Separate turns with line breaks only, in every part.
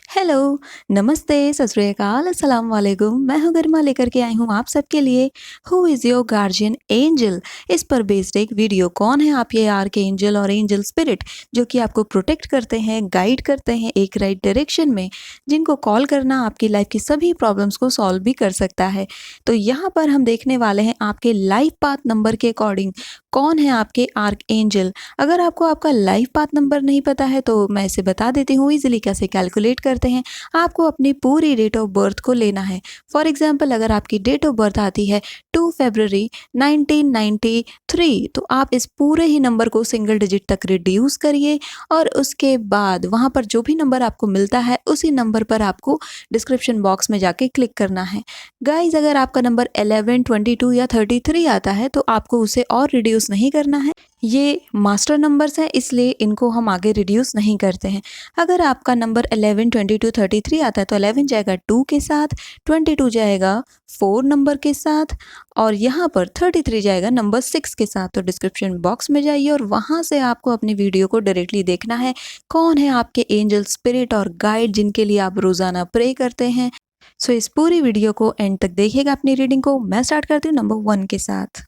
Hello, नमस्ते, सत श्री अकाल, अस्सलाम वालेकुम। मैं हूँ गरिमा लेकर के आई हूँ आप सबके लिए who is your guardian angel इस पर बेस्ड एक वीडियो। कौन है आपके आर्क एंजल और एंजल स्पिरिट जो कि आपको प्रोटेक्ट करते हैं, गाइड करते हैं एक राइट डायरेक्शन में, जिनको कॉल करना आपकी लाइफ की सभी प्रॉब्लम्स को सॉल्व भी कर सकता है। तो यहाँ पर हम देखने वाले हैं आपके लाइफ पाथ नंबर के अकॉर्डिंग कौन है आपके आर्क एंजल। अगर आपको आपका लाइफ पाथ नंबर नहीं पता है तो मैं इसे बता देती हूँ ईजिली कैसे कैलकुलेट करते हैं। आपको अपनी पूरी डेट ऑफ बर्थ को लेना है। फॉर एग्जाम्पल अगर आपकी डेट ऑफ बर्थ आती है 2 फरवरी 1993 तो आप इस पूरे ही नंबर को सिंगल डिजिट तक रिड्यूस करिए और उसके बाद वहाँ पर जो भी नंबर आपको मिलता है उसी नंबर पर आपको डिस्क्रिप्शन बॉक्स में जाके क्लिक करना है। गाइज अगर आपका नंबर 11, 22 या 33 आता है तो आपको उसे और रिड्यूस नहीं करना है। ये मास्टर नंबर्स हैं इसलिए इनको हम आगे रिड्यूस नहीं करते हैं। अगर आपका नंबर 11, 22, 33 आता है तो 11 जाएगा 2 के साथ, 22 जाएगा 4 नंबर के साथ और यहाँ पर 33 जाएगा नंबर 6 के साथ। तो डिस्क्रिप्शन बॉक्स में जाइए और वहाँ से आपको अपनी वीडियो को डायरेक्टली देखना है कौन है आपके एंजल स्पिरिट और गाइड जिनके लिए आप रोज़ाना प्रे करते हैं। सो इस पूरी वीडियो को एंड तक देखिएगा अपनी रीडिंग को। मैं स्टार्ट करती हूँ नंबर 1 के साथ।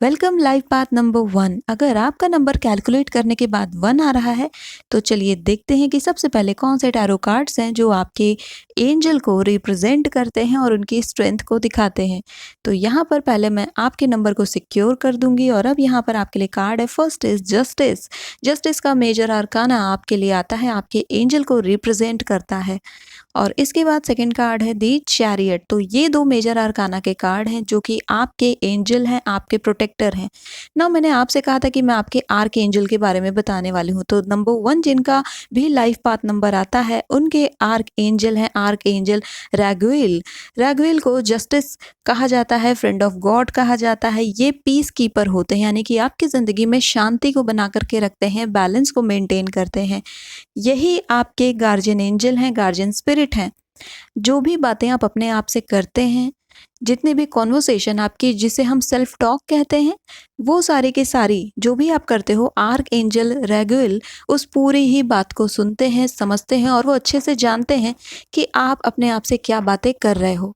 Welcome life path number 1। अगर आपका नंबर कैलकुलेट करने के बाद 1 आ रहा है तो चलिए देखते हैं कि सबसे पहले कौन से टैरो कार्ड्स हैं जो आपके एंजल को रिप्रेजेंट करते हैं और उनकी स्ट्रेंथ को दिखाते हैं। तो यहाँ पर पहले मैं आपके नंबर को सिक्योर कर दूंगी और अब यहाँ पर आपके लिए कार्ड है। First is justice. जस्टिस का मेजर आर्काना आपके लिए आता है, आपके एंजल को रिप्रेजेंट करता है। और इसके बाद सेकंड कार्ड है दी चैरियट। तो ये दो मेजर आर्काना के कार्ड हैं जो कि आपके एंजल हैं, आपके प्रोटेक्टर हैं ना। मैंने आपसे कहा था कि मैं आपके आर्क एंजल के बारे में बताने वाली हूँ। तो नंबर 1 जिनका भी लाइफ पाथ नंबर आता है उनके आर्क एंजल हैं आर्क एंजल रैगुएल। रैगुएल को जस्टिस कहा जाता है, फ्रेंड ऑफ गॉड कहा जाता है। ये पीस कीपर होते हैं यानी कि आपकी ज़िंदगी में शांति को बना करके रखते हैं, बैलेंस को मेंटेन करते हैं। यही आपके गार्जियन एंजल हैं, गार्जियन स्पिरिट हैं। जो भी बातें आप अपने आप से करते हैं, जितने भी कॉन्वर्सेशन आपकी जिसे हम सेल्फ टॉक कहते हैं, वो सारी की सारी जो भी आप करते हो आर्क एंजल रैगुएल उस पूरी ही बात को सुनते हैं, समझते हैं और वो अच्छे से जानते हैं कि आप अपने आप से क्या बातें कर रहे हो,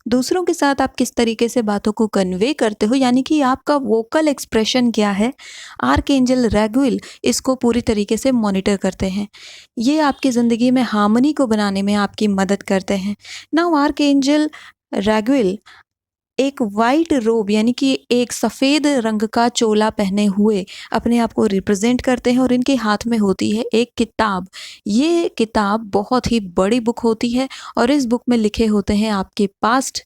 दूसरों के साथ आप किस तरीके से बातों को कन्वे करते हो, यानी कि आपका वोकल एक्सप्रेशन क्या है। आर्क एंजल रैगुएल इसको पूरी तरीके से मॉनिटर करते हैं। ये आपकी ज़िंदगी में हार्मनी को बनाने में आपकी मदद करते हैं। नाउ आर्क एंजल रैगुएल एक वाइट रोब यानी कि एक सफ़ेद रंग का चोला पहने हुए अपने आप को रिप्रेजेंट करते हैं और इनके हाथ में होती है एक किताब। ये किताब बहुत ही बड़ी बुक होती है और इस बुक में लिखे होते हैं आपके पास्ट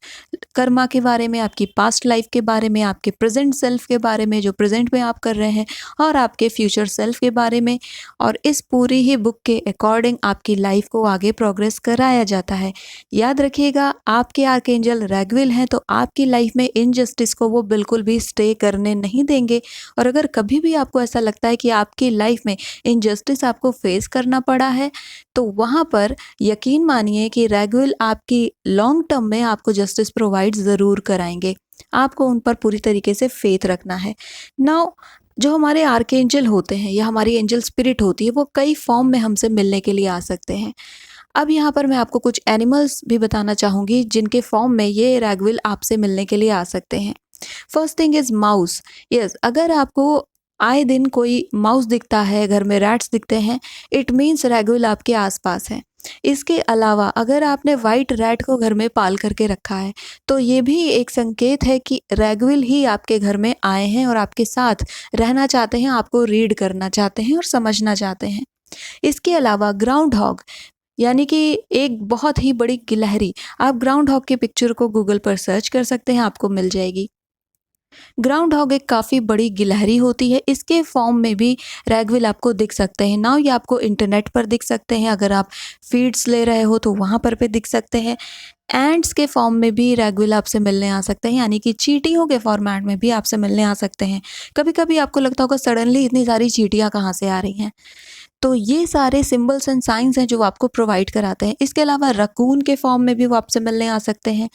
कर्मा के बारे में, आपकी पास्ट लाइफ के बारे में, आपके प्रेजेंट सेल्फ के बारे में जो प्रेजेंट में आप कर रहे हैं और आपके फ्यूचर सेल्फ के बारे में। और इस पूरी ही बुक के अकॉर्डिंग आपकी लाइफ को आगे प्रोग्रेस कराया जाता है। याद रखिएगा आपके आर्कएंजल रैगुएल हैं तो आपकी लाइफ में इनजस्टिस को वो बिल्कुल भी स्टे करने नहीं देंगे। और अगर कभी भी आपको ऐसा लगता है कि आपकी लाइफ में इनजस्टिस आपको फेस करना पड़ा है तो वहाँ पर यकीन मानिए कि रैगुएल आपकी लॉन्ग टर्म में आपको जस्टिस प्रोवाइड ज़रूर कराएंगे। आपको उन पर पूरी तरीके से फेथ रखना है। नाउ जो हमारे आर्कएंजल होते हैं या हमारी एंजल स्पिरिट होती है वो कई फॉर्म में हमसे मिलने के लिए आ सकते हैं। अब यहाँ पर मैं आपको कुछ एनिमल्स भी बताना चाहूँगी जिनके फॉर्म में ये रैगुएल आपसे मिलने के लिए आ सकते हैं। First thing is mouse. Yes, अगर आपको आए दिन कोई माउस दिखता है, घर में रैट्स दिखते हैं, इट मीन्स रैगुएल आपके आसपास है। इसके अलावा अगर आपने वाइट रैट को घर में पाल करके रखा है तो ये भी एक संकेत है कि रैगुएल ही आपके घर में आए हैं और आपके साथ रहना चाहते हैं, आपको रीड करना चाहते हैं और समझना चाहते हैं। इसके अलावा ग्राउंड हॉग यानी कि एक बहुत ही बड़ी गिलहरी, आप ग्राउंड हॉग की पिक्चर को गूगल पर सर्च कर सकते हैं, आपको मिल जाएगी। ग्राउंड हॉग एक काफ़ी बड़ी गिलहरी होती है। इसके फॉर्म में भी रैगुएल आपको दिख सकते हैं। नाउ ये आपको इंटरनेट पर दिख सकते हैं, अगर आप फीड्स ले रहे हो तो वहाँ पर भी दिख सकते हैं। एंड्स के फॉर्म में भी रैगुएल आपसे मिलने आ सकते हैं, यानी कि चींटियों के फॉर्मेट में भी आपसे मिलने आ सकते हैं। कभी कभी आपको लगता होगा सडनली इतनी सारी चींटियाँ कहाँ से आ रही हैं। तो ये सारे सिंबल्स एंड साइंस हैं जो आपको प्रोवाइड कराते हैं। इसके अलावा रकून के फॉर्म में भी वो आपसे मिलने आ सकते हैं।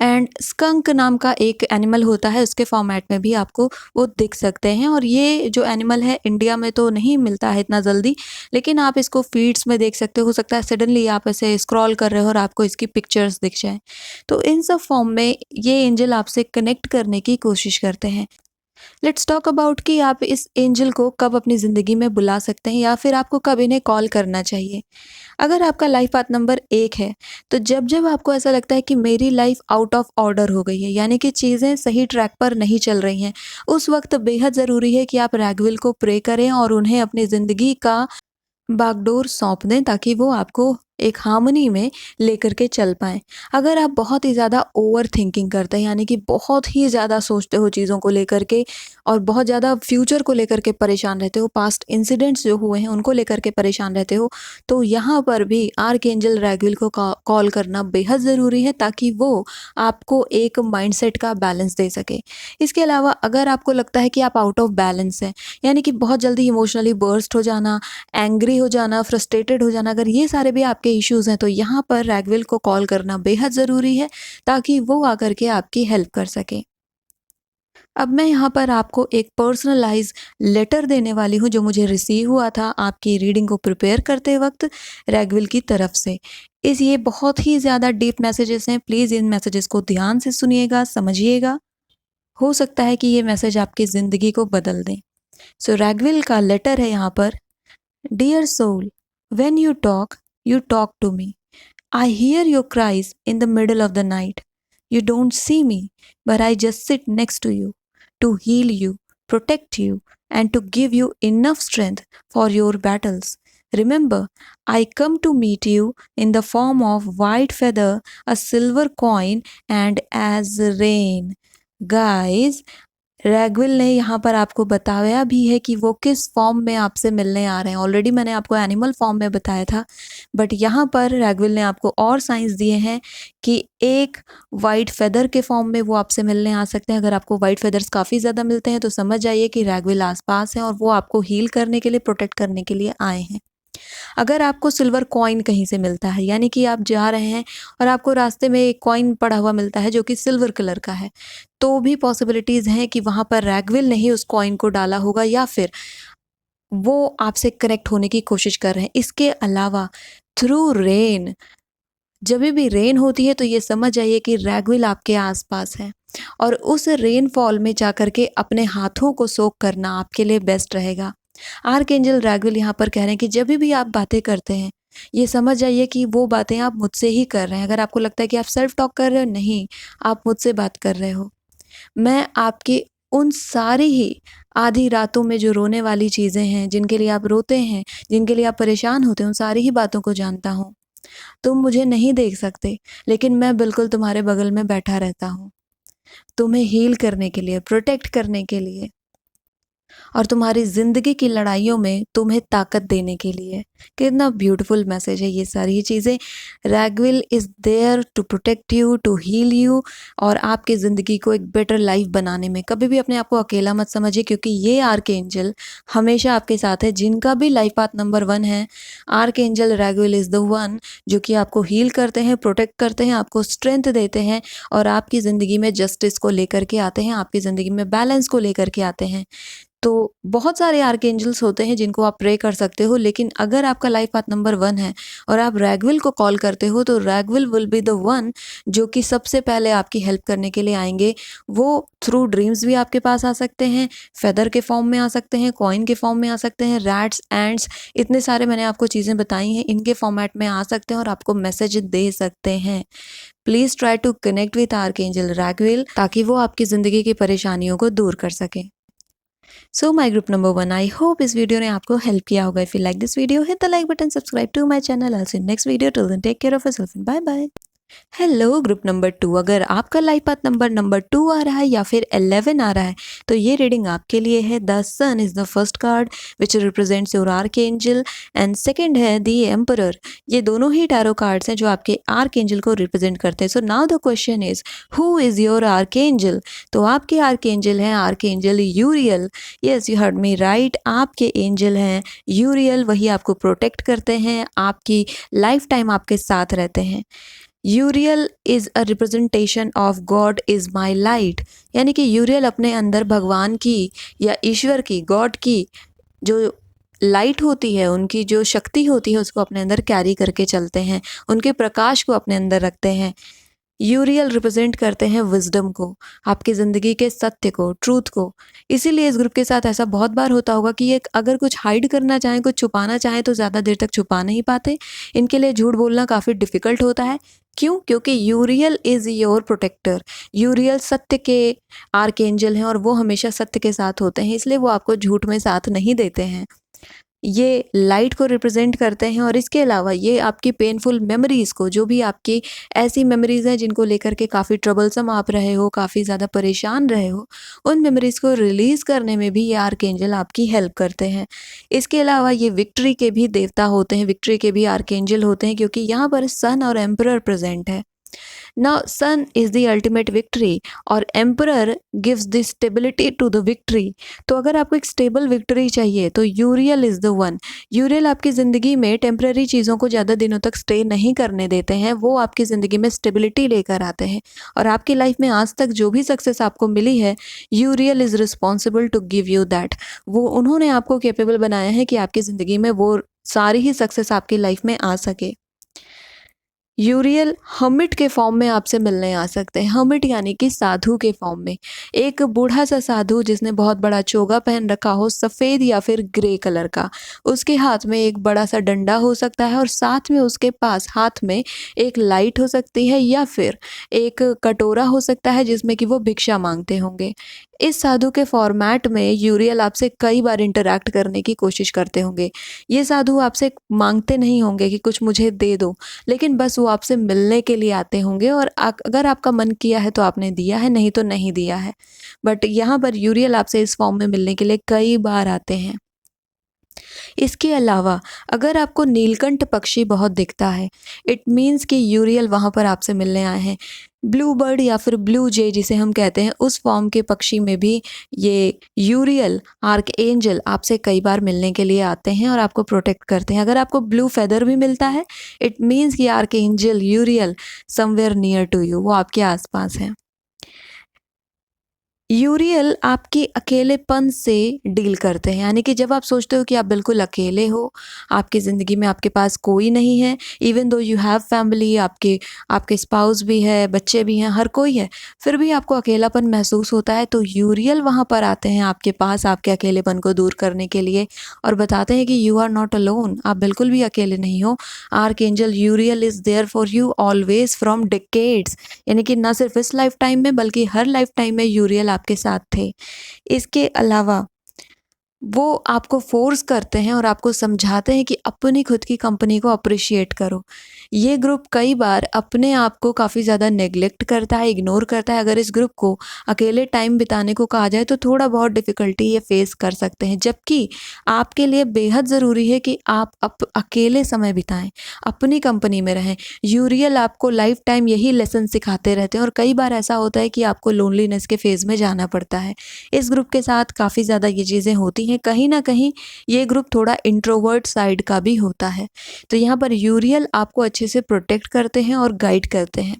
एंड स्कंक नाम का एक एनिमल होता है, उसके फॉर्मेट में भी आपको वो दिख सकते हैं। और ये जो एनिमल है इंडिया में तो नहीं मिलता है इतना जल्दी, लेकिन आप इसको फीड्स में देख सकते हो सकता है सडनली आप ऐसे स्क्रॉल कर रहे हो और आपको इसकी पिक्चर्स दिख जाए। तो इन सब फॉर्म में ये एंजल आपसे कनेक्ट करने की कोशिश करते हैं। लेट्स टॉक अबाउट कि आप इस एंजल को कब अपनी ज़िंदगी में बुला सकते हैं या फिर आपको कब इन्हें कॉल करना चाहिए। अगर आपका लाइफ पाथ नंबर 1 है, तो जब जब आपको ऐसा लगता है कि मेरी लाइफ आउट ऑफ ऑर्डर हो गई है, यानी कि चीज़ें सही ट्रैक पर नहीं चल रही हैं, उस वक्त बेहद ज़रूरी है कि आप रैगविल को प्रे करें और उन्हें अपनी ज़िंदगी का बागडोर सौंप दें ताकि वो आपको एक हार्मनी में लेकर के चल पाएँ। अगर आप बहुत ही ज़्यादा ओवर थिंकिंग करते हैं, यानी कि बहुत ही ज़्यादा सोचते हो चीज़ों को लेकर के और बहुत ज़्यादा फ्यूचर को लेकर के परेशान रहते हो, पास्ट इंसिडेंट्स जो हुए हैं उनको लेकर के परेशान रहते हो, तो यहाँ पर भी आर्कएंजल रैगुएल को कॉल करना बेहद ज़रूरी है ताकि वो आपको एक माइंडसेट का बैलेंस दे सके। इसके अलावा अगर आपको लगता है कि आप आउट ऑफ बैलेंस हैं, यानी कि बहुत जल्दी इमोशनली बर्स्ट हो जाना, एंग्री हो जाना, फ्रस्ट्रेटेड हो जाना, अगर ये सारे भी आपके इश्यूज़ हैं तो यहाँ पर रैगविल को कॉल करना बेहद ज़रूरी है ताकि वो आकर के आपकी हेल्प कर सके। अब मैं यहाँ पर आपको एक पर्सनलाइज़ लेटर देने वाली हूँ जो मुझे रिसीव हुआ था आपकी रीडिंग को प्रिपेयर करते वक्त रैगविल की तरफ से। ये बहुत ही ज़्यादा डीप मैसेजेस हैं, प्लीज़ इन मैसेजेस को ध्यान से सुनिएगा, समझिएगा। हो सकता है कि ये मैसेज आपकी ज़िंदगी को बदल दें। सो रैगविल का लेटर है यहाँ पर। Dear soul, when you talk to me. I hear your cries in the middle of the night. You don't see me, but I just sit next to you to heal you, protect you, and to give you enough strength for your battles. Remember, I come to meet you in the form of white feather, a silver coin, and as rain. Guys, रैगविल ने यहाँ पर आपको बताया भी है कि वो किस फॉर्म में आपसे मिलने आ रहे हैं। ऑलरेडी मैंने आपको एनिमल फॉर्म में बताया था, बट यहाँ पर रैगविल ने आपको और साइंस दिए हैं कि एक वाइट फेदर के फॉर्म में वो आपसे मिलने आ सकते हैं। अगर आपको वाइट फेदर्स काफ़ी ज़्यादा मिलते हैं तो समझ जाइए कि रैगविल आसपास है और वो आपको हील करने के लिए, प्रोटेक्ट करने के लिए आए हैं। अगर आपको सिल्वर कॉइन कहीं से मिलता है, यानी कि आप जा रहे हैं और आपको रास्ते में एक कॉइन पड़ा हुआ मिलता है जो कि सिल्वर कलर का है, तो भी पॉसिबिलिटीज़ हैं कि वहाँ पर रैगविल ने ही उस कॉइन को डाला होगा या फिर वो आपसे कनेक्ट होने की कोशिश कर रहे हैं। इसके अलावा थ्रू रेन, जब भी रेन होती है तो ये समझ जाइए कि रैगविल आपके आसपास है और उस रेनफॉल में जाकर के अपने हाथों को सोक करना आपके लिए बेस्ट रहेगा। आर्कएंजल रैगविल यहाँ पर कह रहे हैं कि जब भी आप बातें करते हैं, ये समझ जाइए कि वो बातें आप मुझसे ही कर रहे हैं। अगर आपको लगता है कि आप सेल्फ टॉक कर रहे हो, नहीं, आप मुझसे बात कर रहे हो। मैं आपकी उन सारी ही आधी रातों में जो रोने वाली चीज़ें हैं, जिनके लिए आप रोते हैं, जिनके लिए आप परेशान होते हैं, उन सारी ही बातों को जानता हूँ। तुम मुझे नहीं देख सकते, लेकिन मैं बिल्कुल तुम्हारे बगल में बैठा रहता हूँ, तुम्हें हील करने के लिए, प्रोटेक्ट करने के लिए और तुम्हारी ज़िंदगी की लड़ाइयों में तुम्हें ताकत देने के लिए। कितना ब्यूटीफुल मैसेज है ये सारी चीज़ें। Raguel is there to protect you, to heal you और आपकी ज़िंदगी को एक बेटर लाइफ बनाने में। कभी भी अपने आप को अकेला मत समझिए क्योंकि ये आर्कएंजल हमेशा आपके साथ है। जिनका भी लाइफ पाथ नंबर 1 है, आर्कएंजल रैगविल इज़ द वन जो कि आपको हील करते हैं, प्रोटेक्ट करते हैं, आपको स्ट्रेंथ देते हैं और आपकी ज़िंदगी में जस्टिस को लेकर के आते हैं, आपकी ज़िंदगी में बैलेंस को लेकर के आते हैं। तो बहुत सारे आर्कएंजल्स होते हैं जिनको आप प्रे कर सकते हो, लेकिन अगर आपका लाइफ पाथ नंबर 1 है और आप रैगविल को कॉल करते हो तो रैगविल विल बी द वन जो कि सबसे पहले आपकी हेल्प करने के लिए आएंगे। वो थ्रू ड्रीम्स भी आपके पास आ सकते हैं, फेदर के फॉर्म में आ सकते हैं, कॉइन के फॉर्म में आ सकते हैं, रैट्स, एंड्स, इतने सारे मैंने आपको चीज़ें बताई हैं, इनके फॉर्मेट में आ सकते हैं और आपको मैसेज दे सकते हैं। Please try to connect with archangel Raguel ताकि वो आपकी ज़िंदगी की परेशानियों को दूर कर सके। So my group number 1, I hope इस वीडियो ने आपको हेल्प किया होगा। If you like this video, hit the like button, subscribe to my channel. I see you next video. Till then take care of yourself and bye bye. Hello group number 2, अगर आपका life path number 2 आ रहा है या फिर 11 आ रहा है तो ये रीडिंग आपके लिए है। The sun is the first card which represents your archangel and second है द एम्परर। ये दोनों ही टैरो कार्ड्स हैं जो आपके आर्कएंजल को रिप्रेजेंट करते हैं। सो now the question is, who is your archangel? तो आपके आर्कएंजल हैं archangel यूरियल। Yes, you heard me right, आपके एंजल हैं यूरियल। वही आपको प्रोटेक्ट करते हैं, आपकी लाइफ टाइम आपके साथ रहते हैं। Uriel is a representation of God is my light, यानी कि यूरियल अपने अंदर भगवान की या ईश्वर की, गॉड की जो लाइट होती है, उनकी जो शक्ति होती है उसको अपने अंदर कैरी करके चलते हैं, उनके प्रकाश को अपने अंदर रखते हैं। यूरियल रिप्रेजेंट करते हैं विजडम को, आपकी ज़िंदगी के सत्य को, ट्रूथ को। इसीलिए इस ग्रुप के साथ ऐसा बहुत बार होता होगा कि ये अगर कुछ हाइड करना चाहें, कुछ छुपाना चाहें तो ज़्यादा देर तक छुपा नहीं पाते। इनके लिए झूठ बोलना काफ़ी डिफ़िकल्ट होता है। क्यों? क्योंकि यूरियल इज़ योर प्रोटेक्टर। यूरियल सत्य के आर्कएंजल हैं और वो हमेशा सत्य के साथ होते हैं, इसलिए वो आपको झूठ में साथ नहीं देते हैं। ये लाइट को रिप्रेजेंट करते हैं और इसके अलावा ये आपकी पेनफुल मेमोरीज़ को, जो भी आपकी ऐसी मेमोरीज़ हैं जिनको लेकर के काफ़ी ट्रबलसम आप रहे हो, काफ़ी ज़्यादा परेशान रहे हो, उन मेमोरीज़ को रिलीज़ करने में भी ये आर्कएंजल आपकी हेल्प करते हैं। इसके अलावा ये विक्ट्री के भी देवता होते हैं, विक्ट्री के भी आर्कएंजल होते हैं, क्योंकि यहाँ पर सन और एम्परर प्रेजेंट है। Now, sun is the ultimate victory और emperor gives the stability to the victory। तो अगर आपको एक स्टेबल विक्ट्री चाहिए तो यूरियल इज़ द वन। यूरियल आपकी ज़िंदगी में टेम्पररी चीज़ों को ज़्यादा दिनों तक स्टे नहीं करने देते हैं, वो आपकी ज़िंदगी में स्टेबिलिटी लेकर आते हैं। और आपकी लाइफ में आज तक जो भी सक्सेस आपको मिली है, Uriel is responsible to give you that. वो उन्होंने आपको कैपेबल बनाया है कि आपकी ज़िंदगी में वो सारी ही सक्सेस आपकी लाइफ में आ सके। यूरियल हर्मिट के फॉर्म में आपसे मिलने आ सकते हैं। हर्मिट यानी कि साधु के फॉर्म में। एक बूढ़ा सा साधु जिसने बहुत बड़ा चोगा पहन रखा हो, सफ़ेद या फिर ग्रे कलर का। उसके हाथ में एक बड़ा सा डंडा हो सकता है और साथ में उसके पास हाथ में एक लाइट हो सकती है या फिर एक कटोरा हो सकता है जिसमें कि वो भिक्षा मांगते होंगे। इस साधु के फॉर्मेट में यूरियल आपसे कई बार इंटरैक्ट करने की कोशिश करते होंगे। ये साधु आपसे मांगते नहीं होंगे कि कुछ मुझे दे दो, लेकिन बस वो आपसे मिलने के लिए आते होंगे और अगर आपका मन किया है तो आपने दिया है, नहीं तो नहीं दिया है। बट यहाँ पर यूरियल आपसे इस फॉर्म में मिलने के लिए कई बार आते हैं। इसके अलावा अगर आपको नीलकंठ पक्षी बहुत दिखता है, इट मीन्स कि यूरियल वहाँ पर आपसे मिलने आए हैं। ब्लू बर्ड या फिर ब्लू जे जिसे हम कहते हैं, उस फॉर्म के पक्षी में भी ये यूरियल आर्कएंजल आपसे कई बार मिलने के लिए आते हैं और आपको प्रोटेक्ट करते हैं। अगर आपको ब्लू फेदर भी मिलता है, इट मीन्स कि archangel Uriel somewhere near to you, वो आपके आसपास है। यूरियल आपके अकेलेपन से डील करते हैं, यानी कि जब आप सोचते हो कि आप बिल्कुल अकेले हो, आपकी ज़िंदगी में आपके पास कोई नहीं है, even though you have family, आपके आपके स्पाउस भी है, बच्चे भी हैं, हर कोई है, फिर भी आपको अकेलापन महसूस होता है, तो यूरियल वहाँ पर आते हैं आपके पास आपके अकेलेपन को दूर करने के लिए और बताते हैं कि यू आर नॉट अलोन, आप बिल्कुल भी अकेले नहीं हो। Archangel Uriel is there for you always from decades, यानी कि ना सिर्फ इस लाइफ टाइम में बल्कि हर लाइफ टाइम में यूरियल आपके साथ थे। इसके अलावा वो आपको फ़ोर्स करते हैं और आपको समझाते हैं कि अपनी खुद की कंपनी को अप्रिशिएट करो। ये ग्रुप कई बार अपने आप को काफ़ी ज़्यादा नेग्लेक्ट करता है, इग्नोर करता है। अगर इस ग्रुप को अकेले टाइम बिताने को कहा जाए तो थोड़ा बहुत डिफ़िकल्टी ये फ़ेस कर सकते हैं। जबकि आपके लिए बेहद ज़रूरी है कि आप अकेले समय बिताएँ, अपनी कंपनी में रहें। यूरियल आपको लाइफ़ टाइम यही लेसन सिखाते रहते हैं और कई बार ऐसा होता है कि आपको लोनलीनेस के फ़ेज़ में जाना पड़ता है। इस ग्रुप के साथ काफ़ी ज़्यादा ये चीज़ें होती हैं। कहीं न कहीं ये ग्रुप थोड़ा इंट्रोवर्ट साइड का भी होता है। तो यहाँ पर यूरियल आपको अच्छे से प्रोटेक्ट करते हैं और गाइड करते हैं।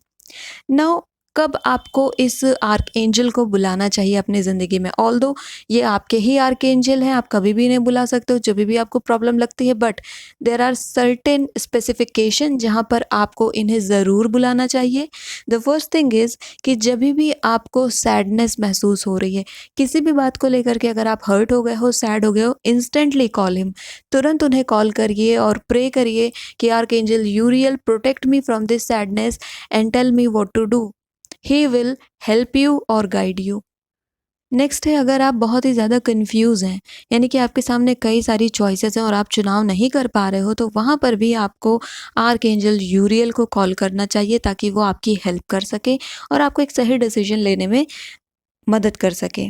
नाउ कब आपको इस आर्कएंजल को बुलाना चाहिए अपनी ज़िंदगी में? ऑल्दो ये आपके ही आर्कएंजल हैं, आप कभी भी इन्हें बुला सकते हो जब भी आपको प्रॉब्लम लगती है, but there are certain specification जहाँ पर आपको इन्हें ज़रूर बुलाना चाहिए। द फर्स्ट थिंग इज़ कि जब भी आपको सैडनेस महसूस हो रही है, किसी भी बात को लेकर के अगर आप हर्ट हो गए हो, सैड हो गए हो, इंस्टेंटली कॉल हिम। तुरंत उन्हें कॉल करिए और प्रे करिए कि archangel Uriel protect me from this sadness and tell me what to do. He will help you और गाइड यू। नेक्स्ट है, अगर आप बहुत ही ज़्यादा कन्फ्यूज़ हैं, यानी कि आपके सामने कई सारी चॉइसेस हैं और आप चुनाव नहीं कर पा रहे हो, तो वहाँ पर भी आपको आर्कएंजल यूरियल को कॉल करना चाहिए ताकि वो आपकी हेल्प कर सके और आपको एक सही डिसीजन लेने में मदद कर सके।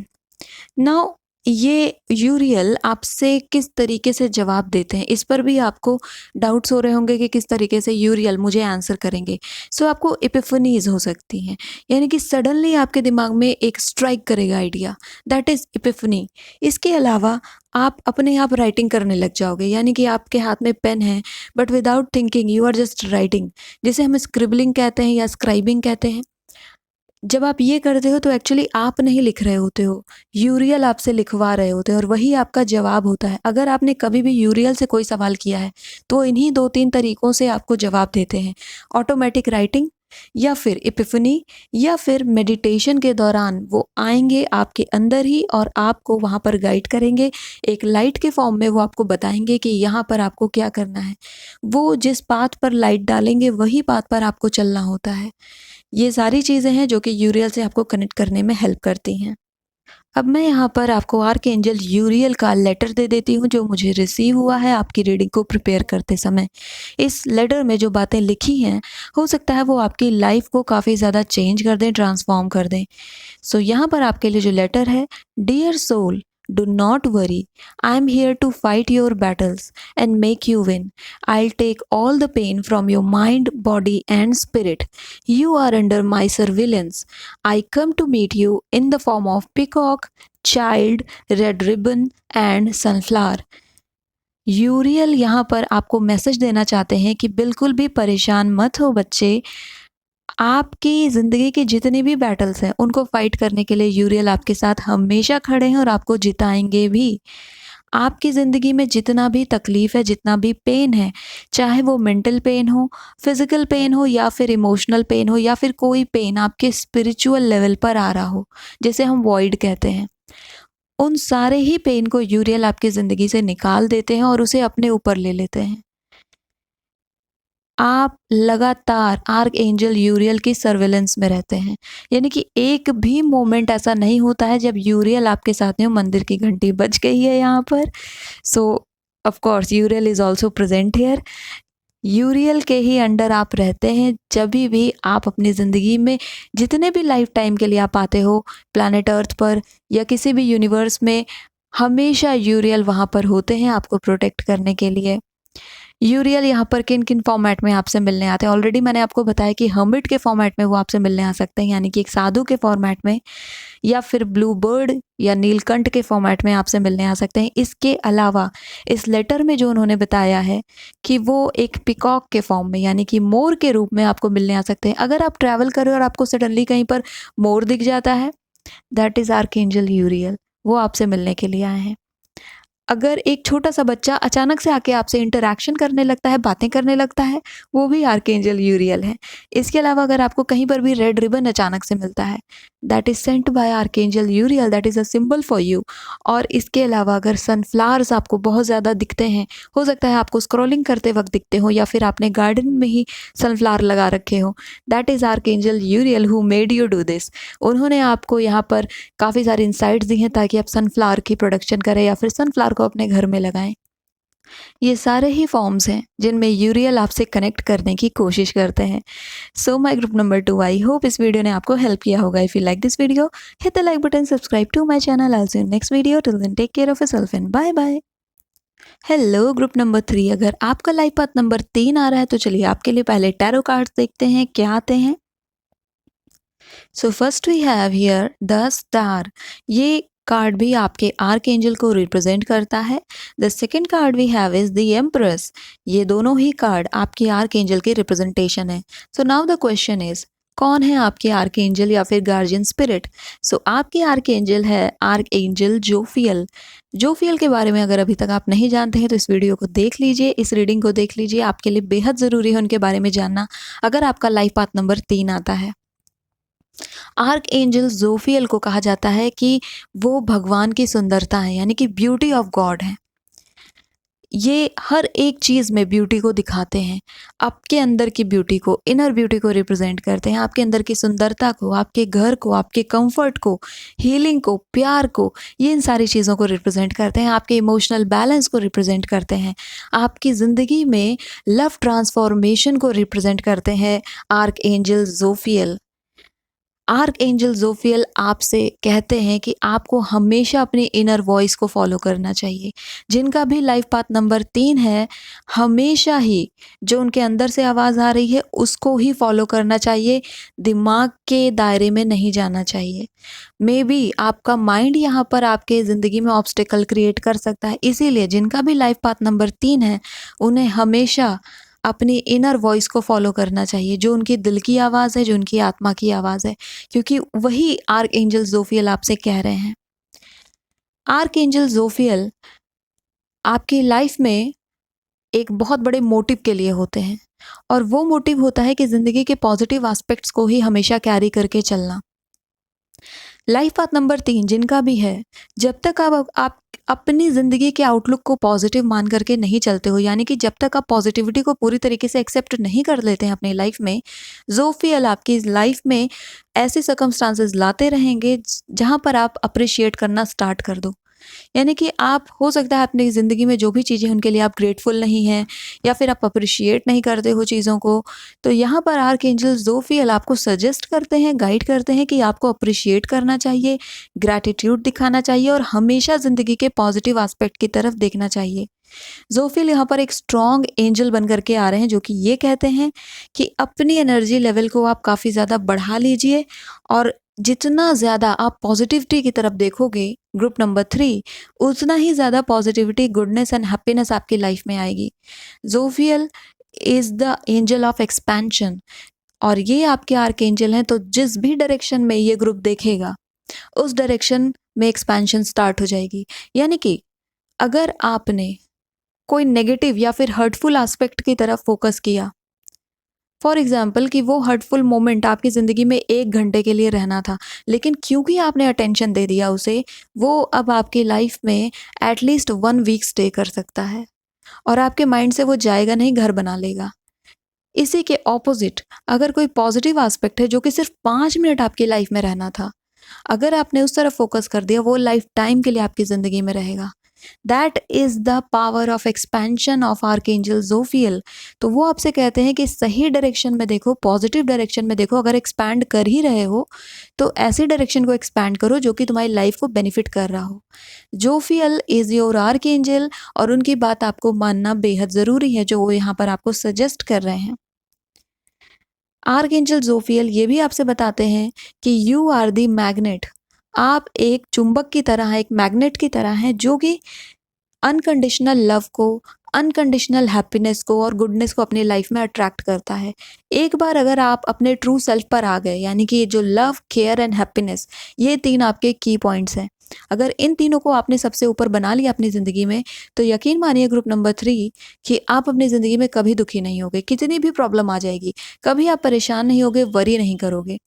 नाउ ये यूरियल आपसे किस तरीके से जवाब देते हैं, इस पर भी आपको डाउट्स हो रहे होंगे कि किस तरीके से यूरियल मुझे आंसर करेंगे। सो आपको एपिफनीज़ हो सकती हैं, यानी कि सडनली आपके दिमाग में एक स्ट्राइक करेगा आइडिया, दैट इज़ एपिफनी। इसके अलावा आप अपने आप राइटिंग करने लग जाओगे, यानी कि आपके हाथ में पेन है but without thinking you are just writing, जिसे हम स्क्रिबलिंग कहते हैं या स्क्राइबिंग कहते हैं। जब आप ये करते हो तो एक्चुअली आप नहीं लिख रहे होते हो, यूरियल आपसे लिखवा रहे होते हैं और वही आपका जवाब होता है। अगर आपने कभी भी यूरियल से कोई सवाल किया है तो इन्हीं 2-3 तरीकों से आपको जवाब देते हैं। ऑटोमेटिक राइटिंग, या फिर एपिफनी, या फिर मेडिटेशन के दौरान वो आएँगे आपके अंदर ही और आपको वहाँ पर गाइड करेंगे। एक लाइट के फॉर्म में वो आपको बताएँगे कि यहाँ पर आपको क्या करना है। वो जिस पाथ पर लाइट डालेंगे वही पाथ पर आपको चलना होता है। ये सारी चीज़ें हैं जो कि यूरियल से आपको कनेक्ट करने में हेल्प करती हैं। अब मैं यहाँ पर आपको आर्कएंजल यूरियल का लेटर दे देती हूँ जो मुझे रिसीव हुआ है आपकी रीडिंग को प्रिपेयर करते समय। इस लेटर में जो बातें लिखी हैं, हो सकता है वो आपकी लाइफ को काफ़ी ज़्यादा चेंज कर दें, ट्रांसफॉर्म कर दें। सो यहाँ पर आपके लिए जो लेटर है, dear soul, do not worry, I am here to fight your battles and make you win. I'll take all the pain from your mind, body, and spirit. You are under my surveillance. I come to meet you in the form of peacock, child, red ribbon, and sunflower. यूरियल यहाँ पर आपको message देना चाहते हैं कि बिल्कुल भी परेशान मत हो बच्चे। आपकी ज़िंदगी के जितने भी बैटल्स हैं उनको फाइट करने के लिए यूरियल आपके साथ हमेशा खड़े हैं और आपको जिताएंगे भी। आपकी ज़िंदगी में जितना भी तकलीफ़ है, जितना भी पेन है, चाहे वो मेंटल पेन हो, फिज़िकल पेन हो, या फिर इमोशनल पेन हो, या फिर कोई पेन आपके स्पिरिचुअल लेवल पर आ रहा हो, जिसे हम वॉइड कहते हैं, उन सारे ही पेन को यूरियल आपकी ज़िंदगी से निकाल देते हैं और उसे अपने ऊपर ले लेते हैं। आप लगातार आर्कएंजल यूरियल की सर्विलेंस में रहते हैं, यानी कि एक भी मोमेंट ऐसा नहीं होता है जब यूरियल आपके साथ नहीं हो। मंदिर की घंटी बज गई है यहाँ पर। So of course Uriel is also present here. Uriel के ही अंडर आप रहते हैं जब भी आप अपनी ज़िंदगी में जितने भी लाइफ टाइम के लिए आप आते हो प्लैनेट अर्थ पर या किसी भी यूनिवर्स में, हमेशा यूरियल वहाँ पर होते हैं आपको प्रोटेक्ट करने के लिए। यूरियल यहाँ पर किन किन फॉर्मेट में आपसे मिलने आते हैं, ऑलरेडी मैंने आपको बताया कि हर्मिट के फॉर्मेट में वो आपसे मिलने आ सकते हैं, यानी कि एक साधु के फॉर्मेट में, या फिर ब्लू बर्ड या नीलकंठ के फॉर्मेट में आपसे मिलने आ सकते हैं। इसके अलावा इस लेटर में जो उन्होंने बताया है कि वो एक पिकॉक के फॉर्म में, यानी कि मोर के रूप में आपको मिलने आ सकते हैं। अगर आप ट्रैवल कर रहे हो और आपको सडनली कहीं पर मोर दिख जाता है, दैट इज़ आर्कएंजल यूरियल, वो आपसे मिलने के लिए आए हैं। अगर एक छोटा-सा बच्चा अचानक से आके आपसे इंटरैक्शन करने लगता है, बातें करने लगता है, वो भी आर्कएंजल यूरियल है। इसके अलावा अगर आपको कहीं पर भी रेड रिबन अचानक से मिलता है, that is sent by archangel यूरियल, that is a symbol for you. और इसके अलावा अगर सनफ्लावर्स आपको बहुत ज़्यादा दिखते हैं, हो सकता है आपको स्क्रॉलिंग करते वक़्त दिखते हों या फिर आपने गार्डन में ही सनफ्लावर लगा रखे हों, that is archangel यूरियल who made you do this. उन्होंने आपको यहाँ पर काफ़ी सारी इनसाइट्स दी हैं ताकि आप सनफ्लावर की प्रोडक्शन करें या फिर सनफ्लावर को अपने घर में लगाएं। ये सारे ही फॉर्म्स हैं जिनमें यूरियल आपसे कनेक्ट करने की कोशिश करते हैं। So my group number 2, I hope इस वीडियो ने आपको हेल्प किया होगा। If you like this video, hit the like button, subscribe to my channel. I will see you next video. Till then take care of yourself and bye bye. Hello group number 3, अगर आपका life path number 3 आ रहा है तो चलिए आपके लिए पहले tarot cards देखते हैं क्या आते हैं। So first we have here the star. ये कार्ड भी आपके आर्कएंजल को रिप्रेजेंट करता है। The second card we have is the empress. ये दोनों ही कार्ड आपके आर्कएंजल की रिप्रेजेंटेशन है। So now the question is, कौन है आपके आर्कएंजल या फिर गार्जियन स्पिरिट? सो आपके आर्कएंजल है आर्कएंजल जोफियल। जोफियल के बारे में अगर अभी तक आप नहीं जानते हैं तो इस वीडियो को देख लीजिए, इस रीडिंग को देख लीजिए, आपके लिए बेहद ज़रूरी है उनके बारे में जानना अगर आपका लाइफ पाथ नंबर 3 आता है। आर्क एंजल जोफियल को कहा जाता है कि वो भगवान की सुंदरता है, यानी कि ब्यूटी ऑफ गॉड है। ये हर एक चीज़ में ब्यूटी को दिखाते हैं, आपके अंदर की ब्यूटी को, इनर ब्यूटी को रिप्रेजेंट करते हैं, आपके अंदर की सुंदरता को, आपके घर को, आपके कंफर्ट को, हीलिंग को, प्यार को, ये इन सारी चीज़ों को रिप्रेजेंट करते हैं। आपके इमोशनल बैलेंस को रिप्रेजेंट करते हैं, आपकी ज़िंदगी में लव ट्रांसफॉर्मेशन को रिप्रेजेंट करते हैं आर्क एंजल जोफियल। आर्क एंजल जोफियल आपसे कहते हैं कि आपको हमेशा अपनी इनर वॉइस को फॉलो करना चाहिए। जिनका भी लाइफ पाथ नंबर 3 है, हमेशा ही जो उनके अंदर से आवाज़ आ रही है उसको ही फॉलो करना चाहिए, दिमाग के दायरे में नहीं जाना चाहिए। मे बी आपका माइंड यहाँ पर आपके ज़िंदगी में ऑब्स्टिकल क्रिएट कर सकता है, इसीलिए जिनका भी लाइफ पाथ नंबर 3 है, उन्हें हमेशा अपनी इनर वॉइस को फॉलो करना चाहिए, जो उनकी दिल की आवाज़ है, जो उनकी आत्मा की आवाज़ है, क्योंकि वही आर्क एंजल जोफियल आपसे कह रहे हैं। आर्क एंजल जोफियल आपकी लाइफ में एक बहुत बड़े मोटिव के लिए होते हैं, और वो मोटिव होता है कि ज़िंदगी के पॉजिटिव एस्पेक्ट्स को ही हमेशा कैरी करके चलना। लाइफ पाथ नंबर 3 जिनका भी है, जब तक आप अपनी ज़िंदगी के आउटलुक को पॉजिटिव मान करके नहीं चलते हो, यानी कि जब तक आप पॉजिटिविटी को पूरी तरीके से एक्सेप्ट नहीं कर लेते हैं अपनी लाइफ में, ज़ोफियल आपकी लाइफ में ऐसे सर्कमस्टांसेस लाते रहेंगे जहाँ पर आप अप्रिशिएट करना स्टार्ट कर दो। यानी कि आप, हो सकता है अपनी ज़िंदगी में जो भी चीज़ें उनके लिए आप ग्रेटफुल नहीं हैं, या फिर आप अप्रिशिएट नहीं करते हो चीज़ों को, तो यहाँ पर आर्क एंजल ज़ोफियल आपको सजेस्ट करते हैं, गाइड करते हैं कि आपको अप्रिशिएट करना चाहिए, ग्रैटिट्यूड दिखाना चाहिए और हमेशा ज़िंदगी के पॉजिटिव एस्पेक्ट की तरफ देखना चाहिए। ज़ोफियल यहाँ पर एक स्ट्रॉन्ग एंजल बन करके आ रहे हैं, जो कि ये कहते हैं कि अपनी एनर्जी लेवल को आप काफ़ी ज़्यादा बढ़ा लीजिए, और जितना ज़्यादा आप पॉजिटिविटी की तरफ देखोगे, ग्रुप नंबर 3, उतना ही ज़्यादा पॉजिटिविटी, गुडनेस एंड हैप्पीनेस आपकी लाइफ में आएगी। Jophiel is the angel of expansion, और ये आपके आर्क एंजल हैं, तो जिस भी डायरेक्शन में ये ग्रुप देखेगा, उस डायरेक्शन में एक्सपेंशन स्टार्ट हो जाएगी। यानी कि अगर आपने कोई नेगेटिव या फिर हर्टफुल एस्पेक्ट की तरफ फोकस किया, फॉर एग्जाम्पल कि वो हर्टफुल मोमेंट आपकी ज़िंदगी में 1 घंटे के लिए रहना था, लेकिन क्योंकि आपने अटेंशन दे दिया उसे, वो अब आपकी लाइफ में एटलीस्ट 1 वीक स्टे कर सकता है, और आपके माइंड से वो जाएगा नहीं, घर बना लेगा। इसी के ऑपोजिट अगर कोई पॉजिटिव एस्पेक्ट है जो कि सिर्फ 5 मिनट आपकी लाइफ में रहना था, अगर आपने उस तरफ फोकस कर दिया, वो लाइफ टाइम के लिए आपकी ज़िंदगी में रहेगा। That is the power of expansion of archangel Jophiel. तो वो आपसे कहते हैं कि सही डायरेक्शन में देखो, पॉजिटिव डायरेक्शन में देखो। अगर एक्सपैंड कर ही रहे हो तो ऐसी डायरेक्शन को एक्सपैंड करो जो कि तुम्हारी लाइफ को बेनिफिट कर रहा हो। जोफियल इज़ योर आर्कएंजल, और उनकी बात आपको मानना बेहद ज़रूरी है, जो वो यहाँ पर आपको सजेस्ट कर रहे हैं। आर्कएंजल जोफियल ये भी आपसे बताते हैं कि यू आर दी मैग्नेट। आप एक चुंबक की तरह हैं, एक मैग्नेट की तरह हैं, जो कि अनकंडीशनल लव को, अनकंडीशनल हैप्पीनेस को और गुडनेस को अपनी लाइफ में अट्रैक्ट करता है। एक बार अगर आप अपने ट्रू सेल्फ पर आ गए, यानी कि ये जो लव, केयर एंड हैप्पीनेस, ये 3 आपके की पॉइंट्स हैं। अगर इन तीनों को आपने सबसे ऊपर बना लिया अपनी ज़िंदगी में, तो यकीन मानिए ग्रुप नंबर 3 कि आप अपनी ज़िंदगी में कभी दुखी नहीं होगे। कितनी भी प्रॉब्लम आ जाएगी, कभी आप परेशान नहीं होगे, वरी नहीं करोगे,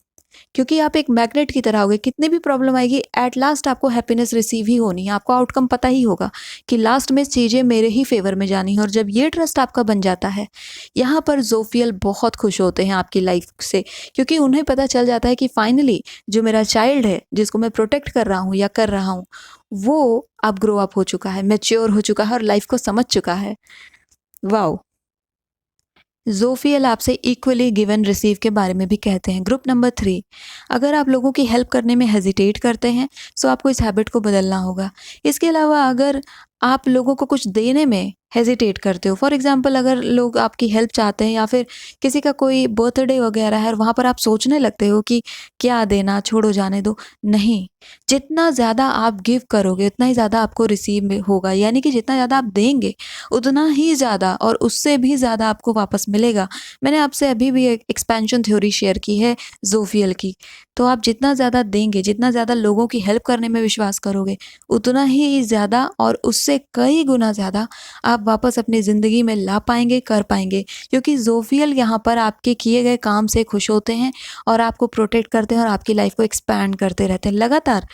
क्योंकि आप एक मैग्नेट की तरह होगे। कितनी भी प्रॉब्लम आएगी, एट लास्ट आपको हैप्पीनेस रिसीव ही होनी है। आपको आउटकम पता ही होगा कि लास्ट में चीज़ें मेरे ही फेवर में जानी है। और जब ये ट्रस्ट आपका बन जाता है, यहाँ पर जोफियल बहुत खुश होते हैं आपकी लाइफ से, क्योंकि उन्हें पता चल जाता है कि फाइनली जो मेरा चाइल्ड है, जिसको मैं प्रोटेक्ट कर रहा हूँ या कर रहा हूँ, वो अब ग्रो अप हो चुका है, मैच्योर हो चुका है और लाइफ को समझ चुका है। वाओ! जोफियल आपसे इक्वली गिव एंड रिसीव के बारे में भी कहते हैं। ग्रुप नंबर 3, अगर आप लोगों की हेल्प करने में हेजिटेट करते हैं, तो आपको इस हैबिट को बदलना होगा। इसके अलावा अगर आप लोगों को कुछ देने में हेजिटेट करते हो, फॉर एग्जांपल अगर लोग आपकी हेल्प चाहते हैं, या फिर किसी का कोई बर्थडे वगैरह है और वहाँ पर आप सोचने लगते हो कि क्या देना, छोड़ो जाने दो। नहीं, जितना ज़्यादा आप गिव करोगे उतना ही ज़्यादा आपको रिसीव में होगा। यानी कि जितना ज़्यादा आप देंगे उतना ही ज़्यादा और उससे भी ज़्यादा आपको वापस मिलेगा। मैंने आपसे अभी भी एक एक्सपेंशन थ्योरी शेयर की है जोफियल की। तो आप जितना ज़्यादा देंगे, जितना ज़्यादा लोगों की हेल्प करने में विश्वास करोगे, उतना ही ज़्यादा और उससे कई गुना ज़्यादा आप वापस अपनी ज़िंदगी में ला पाएंगे, कर पाएंगे। क्योंकि जोफियल यहाँ पर आपके किए गए काम से खुश होते हैं और आपको प्रोटेक्ट करते हैं और आपकी लाइफ को एक्सपैंड करते रहते हैं। लगातार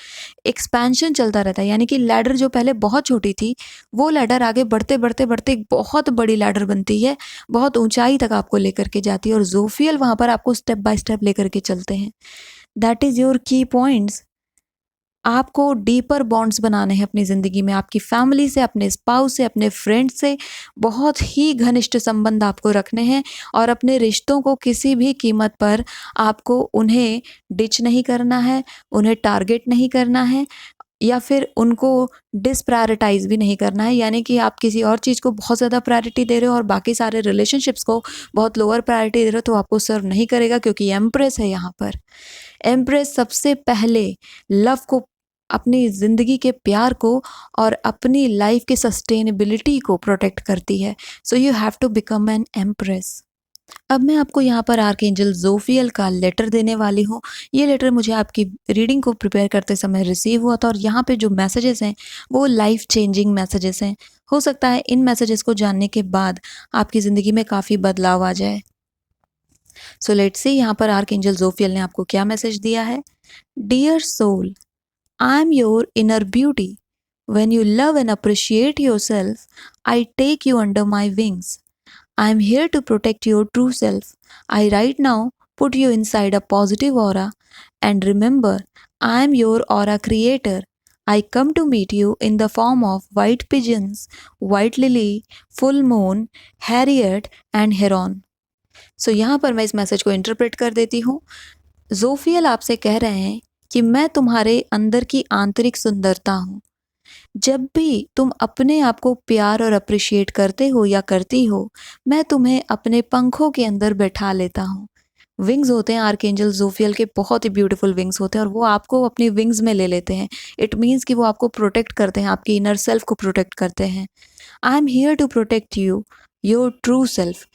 एक्सपेंशन चलता रहता है, यानी कि लैडर जो पहले बहुत छोटी थी, वो लैडर आगे बढ़ते बढ़ते बढ़ते एक बहुत बड़ी लैडर बनती है, बहुत ऊंचाई तक आपको लेकर के जाती है, और जोफियल वहाँ पर आपको स्टेप बाय स्टेप लेकर के चलते हैं। दैट इज़ योर की पॉइंट्स। आपको डीपर बॉन्ड्स बनाने हैं अपनी ज़िंदगी में, आपकी फैमिली से, अपने स्पाउस से, अपने फ्रेंड से बहुत ही घनिष्ठ संबंध आपको रखने हैं और अपने रिश्तों को किसी भी कीमत पर आपको उन्हें डिच नहीं करना है, उन्हें टारगेट नहीं करना है या फिर उनको डिसप्रायोरिटाइज़ भी नहीं करना है। यानी कि आप किसी और चीज़ को बहुत ज़्यादा प्रायोरिटी दे रहे हो और बाकी सारे रिलेशनशिप्स को बहुत लोअर प्रायोरिटी दे रहे हो, तो आपको सर्व नहीं करेगा, क्योंकि एम्प्रेस है यहाँ पर। एम्प्रेस सबसे पहले लव को, अपनी ज़िंदगी के प्यार को और अपनी लाइफ की सस्टेनेबिलिटी को प्रोटेक्ट करती है। So you have to become an empress. अब मैं आपको यहाँ पर आर्कएंजल जोफियल का लेटर देने वाली हूँ। ये लेटर मुझे आपकी रीडिंग को प्रिपेयर करते समय रिसीव हुआ था और यहाँ पे जो मैसेजेस हैं वो लाइफ चेंजिंग मैसेजेस हैं। हो सकता है इन मैसेजेस को जानने के बाद आपकी ज़िंदगी में काफ़ी बदलाव आ जाए। सो लेट्स सी यहाँ पर आर्कएंजल जोफियल ने आपको क्या मैसेज दिया है। Dear soul, I am your inner beauty. When you love and appreciate yourself, I take you under my wings. I am here to protect your true self. I right now put you inside a positive aura, and remember, I am your aura creator. I come to meet you in the form of white pigeons, white lily, full moon, Harriet and Heron. So यहाँ पर मैं इस message को interpret कर देती हूँ। जोफियल आपसे कह रहे हैं कि मैं तुम्हारे अंदर की आंतरिक सुंदरता हूँ। जब भी तुम अपने आप को प्यार और अप्रिशिएट करते हो या करती हो, मैं तुम्हें अपने पंखों के अंदर बैठा लेता हूँ। विंग्स होते हैं आर्कएंजल जोफियल के, बहुत ही ब्यूटीफुल विंग्स होते हैं और वो आपको अपनी विंग्स में ले लेते हैं। इट मीन्स कि वो आपको प्रोटेक्ट करते हैं, आपकी इनर सेल्फ को प्रोटेक्ट करते हैं। I am here to protect you, your true self.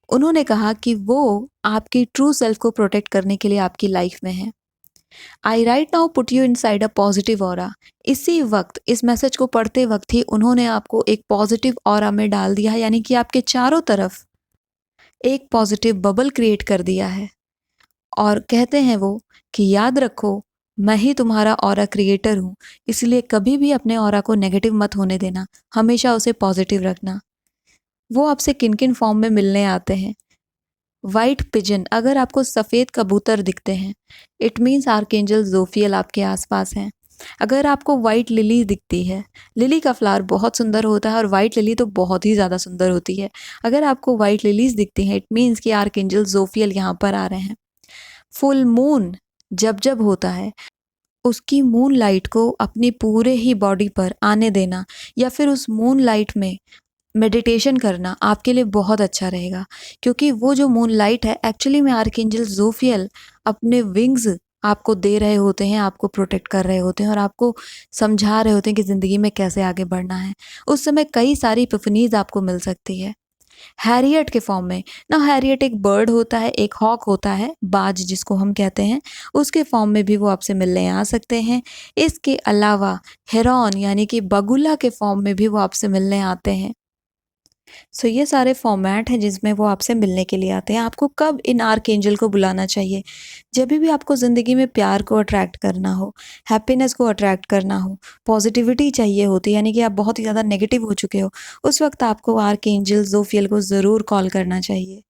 उन्होंने कहा कि वो आपकी ट्रू सेल्फ को प्रोटेक्ट करने के लिए आपकी लाइफ में है। I right now put you inside a positive aura. इसी वक्त, इस मैसेज को पढ़ते वक्त ही उन्होंने आपको एक पॉजिटिव ऑरा में डाल दिया है, यानी कि आपके चारों तरफ एक पॉजिटिव बबल क्रिएट कर दिया है। और कहते हैं वो कि याद रखो, मैं ही तुम्हारा ऑरा क्रिएटर हूँ, इसलिए कभी भी अपने ऑरा को नेगेटिव मत होने देना, हमेशा उसे पॉजिटिव रखना। वो आपसे किन किन फॉर्म में मिलने आते हैं। वाइट पिजन, अगर आपको सफ़ेद कबूतर दिखते हैं, इट मीन्स आर्कएंजल जोफियल आपके आसपास हैं। अगर आपको वाइट लिली दिखती है, लिली का फ्लावर बहुत सुंदर होता है और वाइट लिली तो बहुत ही ज़्यादा सुंदर होती है। अगर आपको वाइट लिलीज दिखती हैं, इट मीन्स कि आर्कएंजल जोफियल यहाँ पर आ रहे हैं। फुल मून जब जब होता है, उसकी मून लाइट को अपनी पूरे ही बॉडी पर आने देना या फिर उस मून लाइट में मेडिटेशन करना आपके लिए बहुत अच्छा रहेगा, क्योंकि वो जो मून लाइट है एक्चुअली में आर्कएंजल जोफियल अपने विंग्स आपको दे रहे होते हैं, आपको प्रोटेक्ट कर रहे होते हैं और आपको समझा रहे होते हैं कि ज़िंदगी में कैसे आगे बढ़ना है। उस समय कई सारी इपिफनीज आपको मिल सकती है हैरियट के फॉर्म में ना। हैरियट एक बर्ड होता है, एक हॉक होता है, बाज जिसको हम कहते हैं, उसके फॉर्म में भी वो आपसे मिलने आ सकते हैं। इसके अलावा हेरॉन यानी कि बगुला के फॉर्म में भी वो आपसे मिलने आते हैं। सो ये सारे फॉर्मेट हैं जिसमें वो आपसे मिलने के लिए आते हैं। आपको कब इन आर्कएंजल को बुलाना चाहिए? जब भी आपको ज़िंदगी में प्यार को अट्रैक्ट करना हो, हैप्पीनेस को अट्रैक्ट करना हो, पॉजिटिविटी चाहिए होती है, यानी कि आप बहुत ही ज़्यादा नेगेटिव हो चुके हो, उस वक्त आपको आर्कएंजल जोफियल को ज़रूर कॉल करना चाहिए।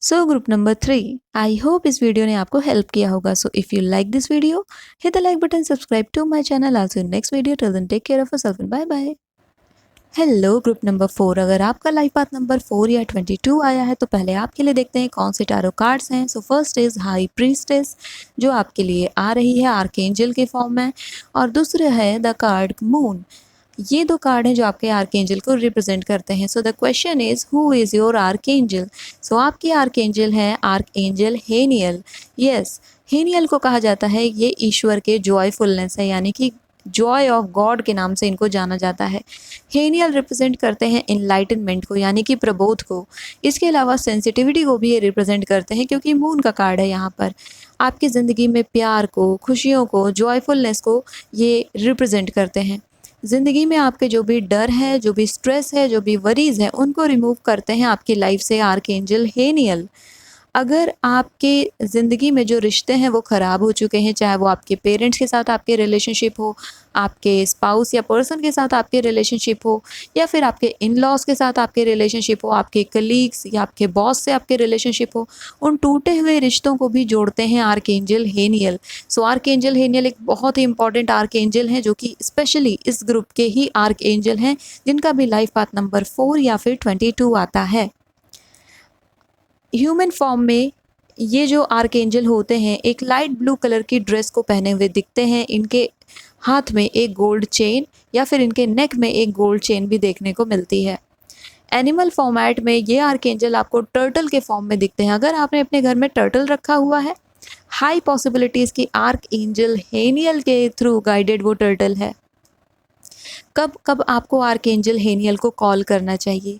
So group number 3, I hope इस वीडियो ने आपको हेल्प किया होगा। So if you like this video, hit the like button, subscribe to my channel. Also next video, till then take care of yourself and bye bye. Hello group number 4, अगर आपका life path number 4 या 22 आया है तो पहले आपके लिए देखते हैं कौन से टैरो कार्ड्स हैं। So first is high priestess, जो आपके लिए आ रही है आर्कएंजल के फॉर्म में, और दूसरा है द कार्ड मून। ये दो कार्ड हैं जो आपके आर्कएंजल को रिप्रेजेंट करते हैं। So the question is who is your archangel. So आपके आर्कएंजल है आर्कएंजल हेनियल। यस, हेनियल को कहा जाता है, ये ईश्वर के जॉयफुलनेस है, यानी कि जॉय ऑफ गॉड के नाम से इनको जाना जाता है। हेनियल रिप्रेजेंट करते हैं इनलाइटनमेंट को, यानी कि प्रबोध को। इसके अलावा सेंसिटिविटी को भी ये रिप्रेजेंट करते हैं, क्योंकि मून का कार्ड है यहाँ पर। आपकी ज़िंदगी में प्यार को, खुशियों को, जॉयफुलनेस को ये रिप्रेजेंट करते हैं। ज़िंदगी में आपके जो भी डर है, जो भी स्ट्रेस है, जो भी वरीज़ हैं, उनको रिमूव करते हैं आपकी लाइफ से आर्कएंजल हेनियल। अगर आपके ज़िंदगी में जो रिश्ते हैं वो ख़राब हो चुके हैं, चाहे वो आपके पेरेंट्स के साथ आपके रिलेशनशिप हो, आपके स्पाउस या पर्सन के साथ आपके रिलेशनशिप हो, या फिर आपके इन-लॉज़ के साथ आपके रिलेशनशिप हो, आपके कलीग्स या आपके बॉस से आपके रिलेशनशिप हो, उन टूटे हुए रिश्तों को भी जोड़ते हैं आर्कएंजल हेनियल। सो आर्कएंजल हेनियल एक बहुत ही इंपॉर्टेंट आर्कएंजल है, जो कि स्पेशली इस ग्रुप के ही आर्कएंजल हैं, जिनका भी लाइफ पाथ नंबर 4 या फिर 22 आता है। ह्यूमन फॉर्म में ये जो आर्कएंजल होते हैं एक लाइट ब्लू कलर की ड्रेस को पहने हुए दिखते हैं। इनके हाथ में एक गोल्ड चेन या फिर इनके नेक में एक गोल्ड चेन भी देखने को मिलती है। एनिमल फॉर्मेट में ये आर्कएंजल आपको टर्टल के फॉर्म में दिखते हैं। अगर आपने अपने घर में टर्टल रखा हुआ है, हाई पॉसिबिलिटीज़ की आर्कएंजल हेनियल के थ्रू गाइडेड वो टर्टल है। कब कब आपको आर्कएंजल हेनियल को कॉल करना चाहिए?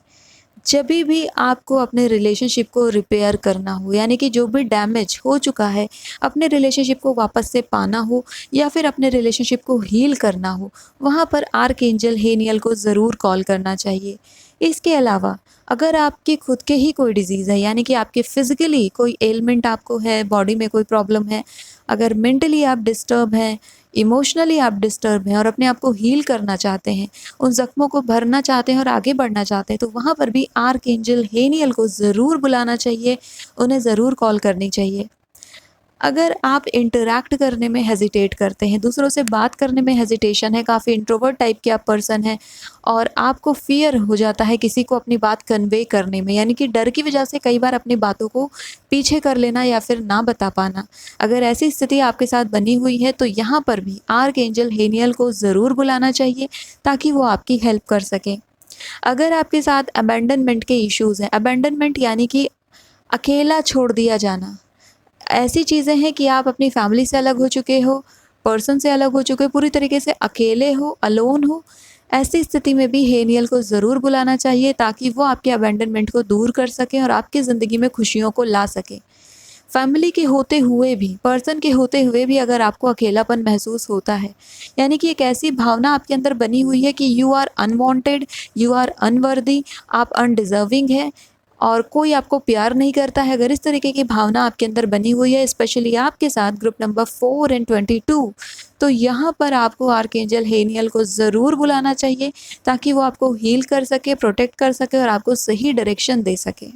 जब भी आपको अपने रिलेशनशिप को रिपेयर करना हो, यानी कि जो भी डैमेज हो चुका है अपने रिलेशनशिप को वापस से पाना हो या फिर अपने रिलेशनशिप को हील करना हो, वहाँ पर आर्कएंजल हेनियल को ज़रूर कॉल करना चाहिए। इसके अलावा अगर आपके खुद के ही कोई डिज़ीज़ है, यानी कि आपके फिज़िकली कोई एलिमेंट आपको है, बॉडी में कोई प्रॉब्लम है, अगर मेंटली आप डिस्टर्ब हैं, इमोशनली आप डिस्टर्ब हैं और अपने आप को हील करना चाहते हैं, उन ज़ख्मों को भरना चाहते हैं और आगे बढ़ना चाहते हैं, तो वहाँ पर भी आर्कएंजल हेनियल को ज़रूर बुलाना चाहिए, उन्हें ज़रूर कॉल करनी चाहिए। अगर आप इंटरैक्ट करने में हेजिटेट करते हैं, दूसरों से बात करने में हेजिटेशन है, काफ़ी इंट्रोवर्ट टाइप के आप पर्सन हैं और आपको फ़ियर हो जाता है किसी को अपनी बात कन्वे करने में, यानी कि डर की वजह से कई बार अपनी बातों को पीछे कर लेना या फिर ना बता पाना, अगर ऐसी स्थिति आपके साथ बनी हुई है तो यहाँ पर भी आर्कएंजल हेनियल को ज़रूर बुलाना चाहिए ताकि वो आपकी हेल्प कर सकें। अगर आपके साथ अबैंडनमेंट के इश्यूज़ हैं, अबैंडनमेंट यानी कि अकेला छोड़ दिया जाना, ऐसी चीज़ें हैं कि आप अपनी फैमिली से अलग हो चुके हो, पर्सन से अलग हो चुके हो, पूरी तरीके से अकेले हो, अलोन हो, ऐसी स्थिति में भी हेनियल को ज़रूर बुलाना चाहिए ताकि वो आपके अबैंडनमेंट को दूर कर सकें और आपकी ज़िंदगी में खुशियों को ला सकें। फैमिली के होते हुए भी, पर्सन के होते हुए भी अगर आपको अकेलापन महसूस होता है, यानी कि एक ऐसी भावना आपके अंदर बनी हुई है कि you are unwanted, you are unworthy, आप अनडिज़र्विंग हैं और कोई आपको प्यार नहीं करता है, अगर इस तरीके की भावना आपके अंदर बनी हुई है, स्पेशली आपके साथ ग्रुप नंबर 4 एंड 22, तो यहाँ पर आपको आर्कएंजल हेनियल को ज़रूर बुलाना चाहिए ताकि वो आपको हील कर सके, प्रोटेक्ट कर सके और आपको सही डायरेक्शन दे सके।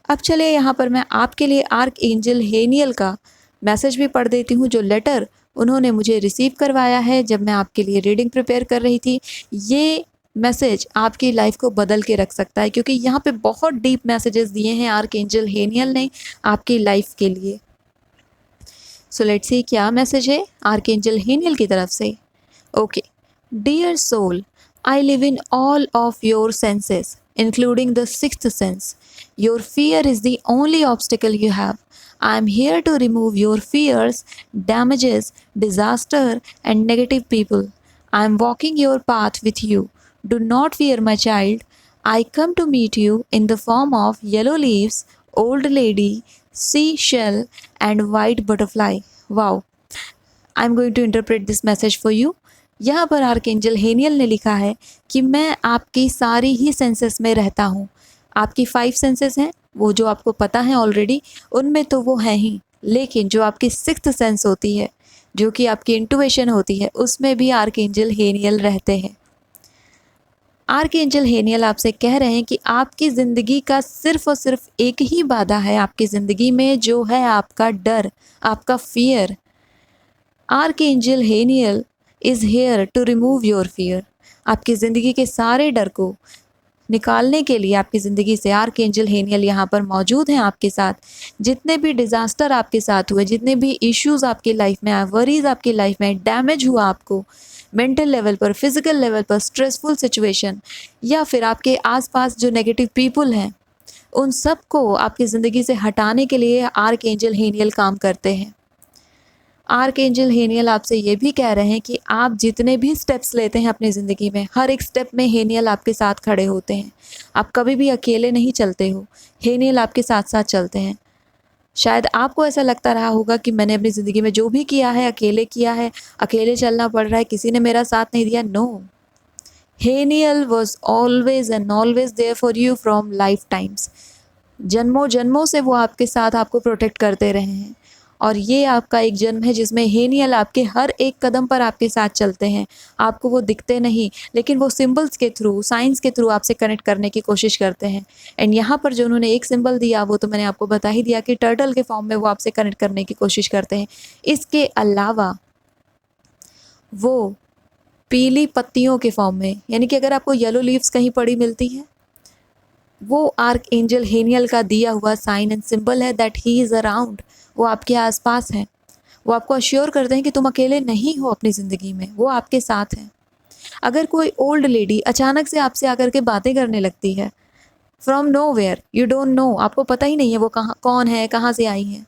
अब चलिए यहाँ पर मैं आपके लिए आर्कएंजल हेनियल का मैसेज भी पढ़ देती हूँ, जो लेटर उन्होंने मुझे रिसीव करवाया है जब मैं आपके लिए रीडिंग प्रिपेयर कर रही थी। ये मैसेज आपकी लाइफ को बदल के रख सकता है, क्योंकि यहाँ पे बहुत डीप मैसेजेस दिए हैं आर्कएंजल हेनियल ने आपकी लाइफ के लिए। सो लेट्स सी क्या मैसेज है आर्कएंजल हेनियल की तरफ से। Okay, dear soul, I live in all of your senses, including the sixth sense. Your fear is the only obstacle you have. I am here to remove your fears, damages, disaster, and negative people. I am walking your path with you. Do not fear, my child. I come to meet you in the form of yellow leaves, old lady, seashell, and white butterfly. Wow. I am going to interpret this message for you. यहाँ पर archangel हेनियल ने लिखा है कि मैं आपकी सारी ही senses में रहता हूँ। आपकी 5 सेंसेस हैं, वो जो आपको पता है ऑलरेडी, उनमें तो वो हैं ही, लेकिन जो आपकी 6th सेंस होती है, जो कि आपकी इंट्यूशन होती है, उसमें भी आर्कएंजल हेनियल रहते हैं। आर्कएंजल हेनियल आपसे कह रहे हैं कि आपकी ज़िंदगी का सिर्फ़ और सिर्फ एक ही बाधा है आपकी ज़िंदगी में, जो है आपका डर, आपका fear. Archangel Haniel is here to remove your fear. आपकी ज़िंदगी के सारे डर को निकालने के लिए आपकी ज़िंदगी से आर्कएंजल हेनियल यहाँ पर मौजूद हैं आपके साथ। जितने भी डिज़ास्टर आपके साथ हुए, जितने भी इश्यूज़ आपकी लाइफ में आए, वरीज़ आपकी लाइफ में, डैमेज हुआ आपको मेंटल लेवल पर, फिज़िकल लेवल पर, स्ट्रेसफुल सिचुएशन, या फिर आपके आसपास जो नेगेटिव पीपल हैं, उन सब को आपकी ज़िंदगी से हटाने के लिए आर्कएंजल हेनियल काम करते हैं। आर्कएंजल हेनियल आपसे ये भी कह रहे हैं कि आप जितने भी स्टेप्स लेते हैं अपनी ज़िंदगी में, हर एक स्टेप में हेनियल आपके साथ खड़े होते हैं। आप कभी भी अकेले नहीं चलते हो, हेनियल आपके साथ साथ चलते हैं। शायद आपको ऐसा लगता रहा होगा कि मैंने अपनी ज़िंदगी में जो भी किया है अकेले किया है, अकेले चलना पड़ रहा है, किसी ने मेरा साथ नहीं दिया। No, Haniel was always and always there for you from lifetimes. जन्मों जन्मों से वो आपके साथ आपको प्रोटेक्ट करते रहे हैं और ये आपका एक जन्म है जिसमें हेनियल आपके हर एक कदम पर आपके साथ चलते हैं। आपको वो दिखते नहीं, लेकिन वो सिंबल्स के थ्रू, साइंस के थ्रू आपसे कनेक्ट करने की कोशिश करते हैं। एंड यहाँ पर जो उन्होंने एक सिंबल दिया वो तो मैंने आपको बता ही दिया कि टर्टल के फॉर्म में वो आपसे कनेक्ट करने की कोशिश करते हैं। इसके अलावा वो पीली पत्तियों के फॉर्म में, यानी कि अगर आपको येलो लीव्स कहीं पड़ी मिलती है, वो आर्क एंजल हेनियल का दिया हुआ साइन एंड सिंबल है दैट ही इज़ अराउंड। वो आपके आसपास हैं। वो आपको अश्योर करते हैं कि तुम अकेले नहीं हो अपनी ज़िंदगी में, वो आपके साथ हैं। अगर कोई ओल्ड लेडी अचानक से आपसे आकर के बातें करने लगती है from nowhere, you don't know, आपको पता ही नहीं है वो कहाँ कौन है, कहाँ से आई हैं,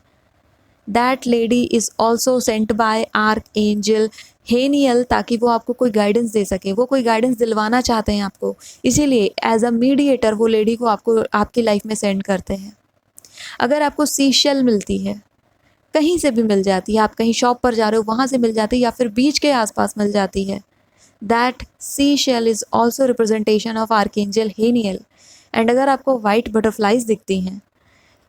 that lady is also sent by archangel Haniel, ताकि वो आपको कोई गाइडेंस दे सके। वो कोई गाइडेंस दिलवाना चाहते हैं आपको, इसीलिए एज अ मीडिएटर वो लेडी को आपको आपकी लाइफ में सेंड करते हैं। अगर आपको सीशेल मिलती है, कहीं से भी मिल जाती है, आप कहीं शॉप पर जा रहे हो वहाँ से मिल जाती है, या फिर बीच के आसपास मिल जाती है, that seashell is also representation of archangel Haniel. And अगर आपको वाइट बटरफ्लाइज दिखती हैं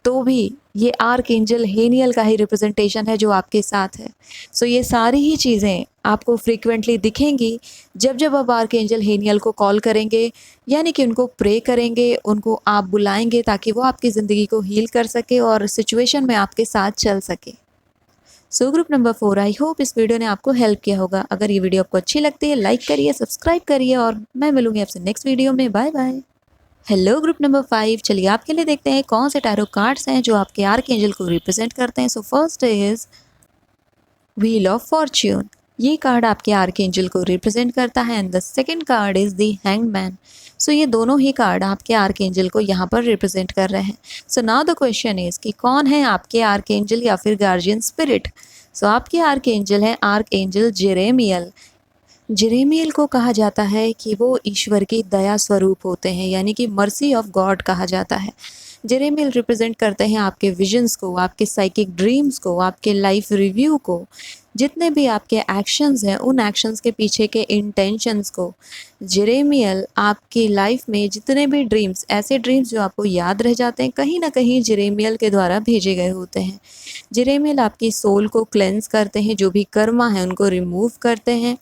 तो भी ये आर्कएंजल हेनियल का ही रिप्रेजेंटेशन है जो आपके साथ है। सो ये सारी ही चीज़ें आपको फ्रीक्वेंटली दिखेंगी जब जब आप आर्कएंजल हेनियल को कॉल करेंगे, यानी कि उनको प्रे करेंगे, उनको आप बुलाएंगे ताकि वो आपकी ज़िंदगी को हील कर सके और सिचुएशन में आपके साथ चल सके। सो ग्रुप नंबर 4, आई होप इस वीडियो ने आपको हेल्प किया होगा। अगर ये वीडियो आपको अच्छी लगती है लाइक करिए, सब्सक्राइब करिए और मैं मिलूंगी आपसे नेक्स्ट वीडियो में। Bye bye. Hello group number 5, चलिए आपके लिए देखते हैं कौन से टैरो कार्ड्स हैं जो आपके आर्कएंजल को रिप्रेजेंट करते हैं। So first is wheel of fortune. ये कार्ड आपके आर्कएंजल को रिप्रेजेंट करता है and the second card is the hanged man. सो ये दोनों ही कार्ड आपके आर्कएंजल को यहाँ पर रिप्रेजेंट कर रहे हैं। सो नाउ द क्वेश्चन इज कि कौन है आपके आर्कएंजल या फिर गार्जियन स्पिरिट। सो आपके आर्कएंजल हैं आर्कएंजल जेरेमियल। जेरेमियल को कहा जाता है कि वो ईश्वर की दया स्वरूप होते हैं, यानी कि मर्सी ऑफ गॉड कहा जाता है। जेरेमियल रिप्रेजेंट करते हैं आपके विजन्स को, आपके साइकिक ड्रीम्स को, आपके लाइफ रिव्यू को, जितने भी आपके एक्शंस हैं उन एक्शंस के पीछे के इंटेंशंस को। जेरेमियल आपकी लाइफ में जितने भी ड्रीम्स, ऐसे ड्रीम्स जो आपको याद रह जाते हैं, कहीं ना कहीं जेरेमियल के द्वारा भेजे गए होते हैं। जेरेमियल आपकी सोल को क्लेंस करते हैं, जो भी कर्मा है उनको रिमूव करते हैं,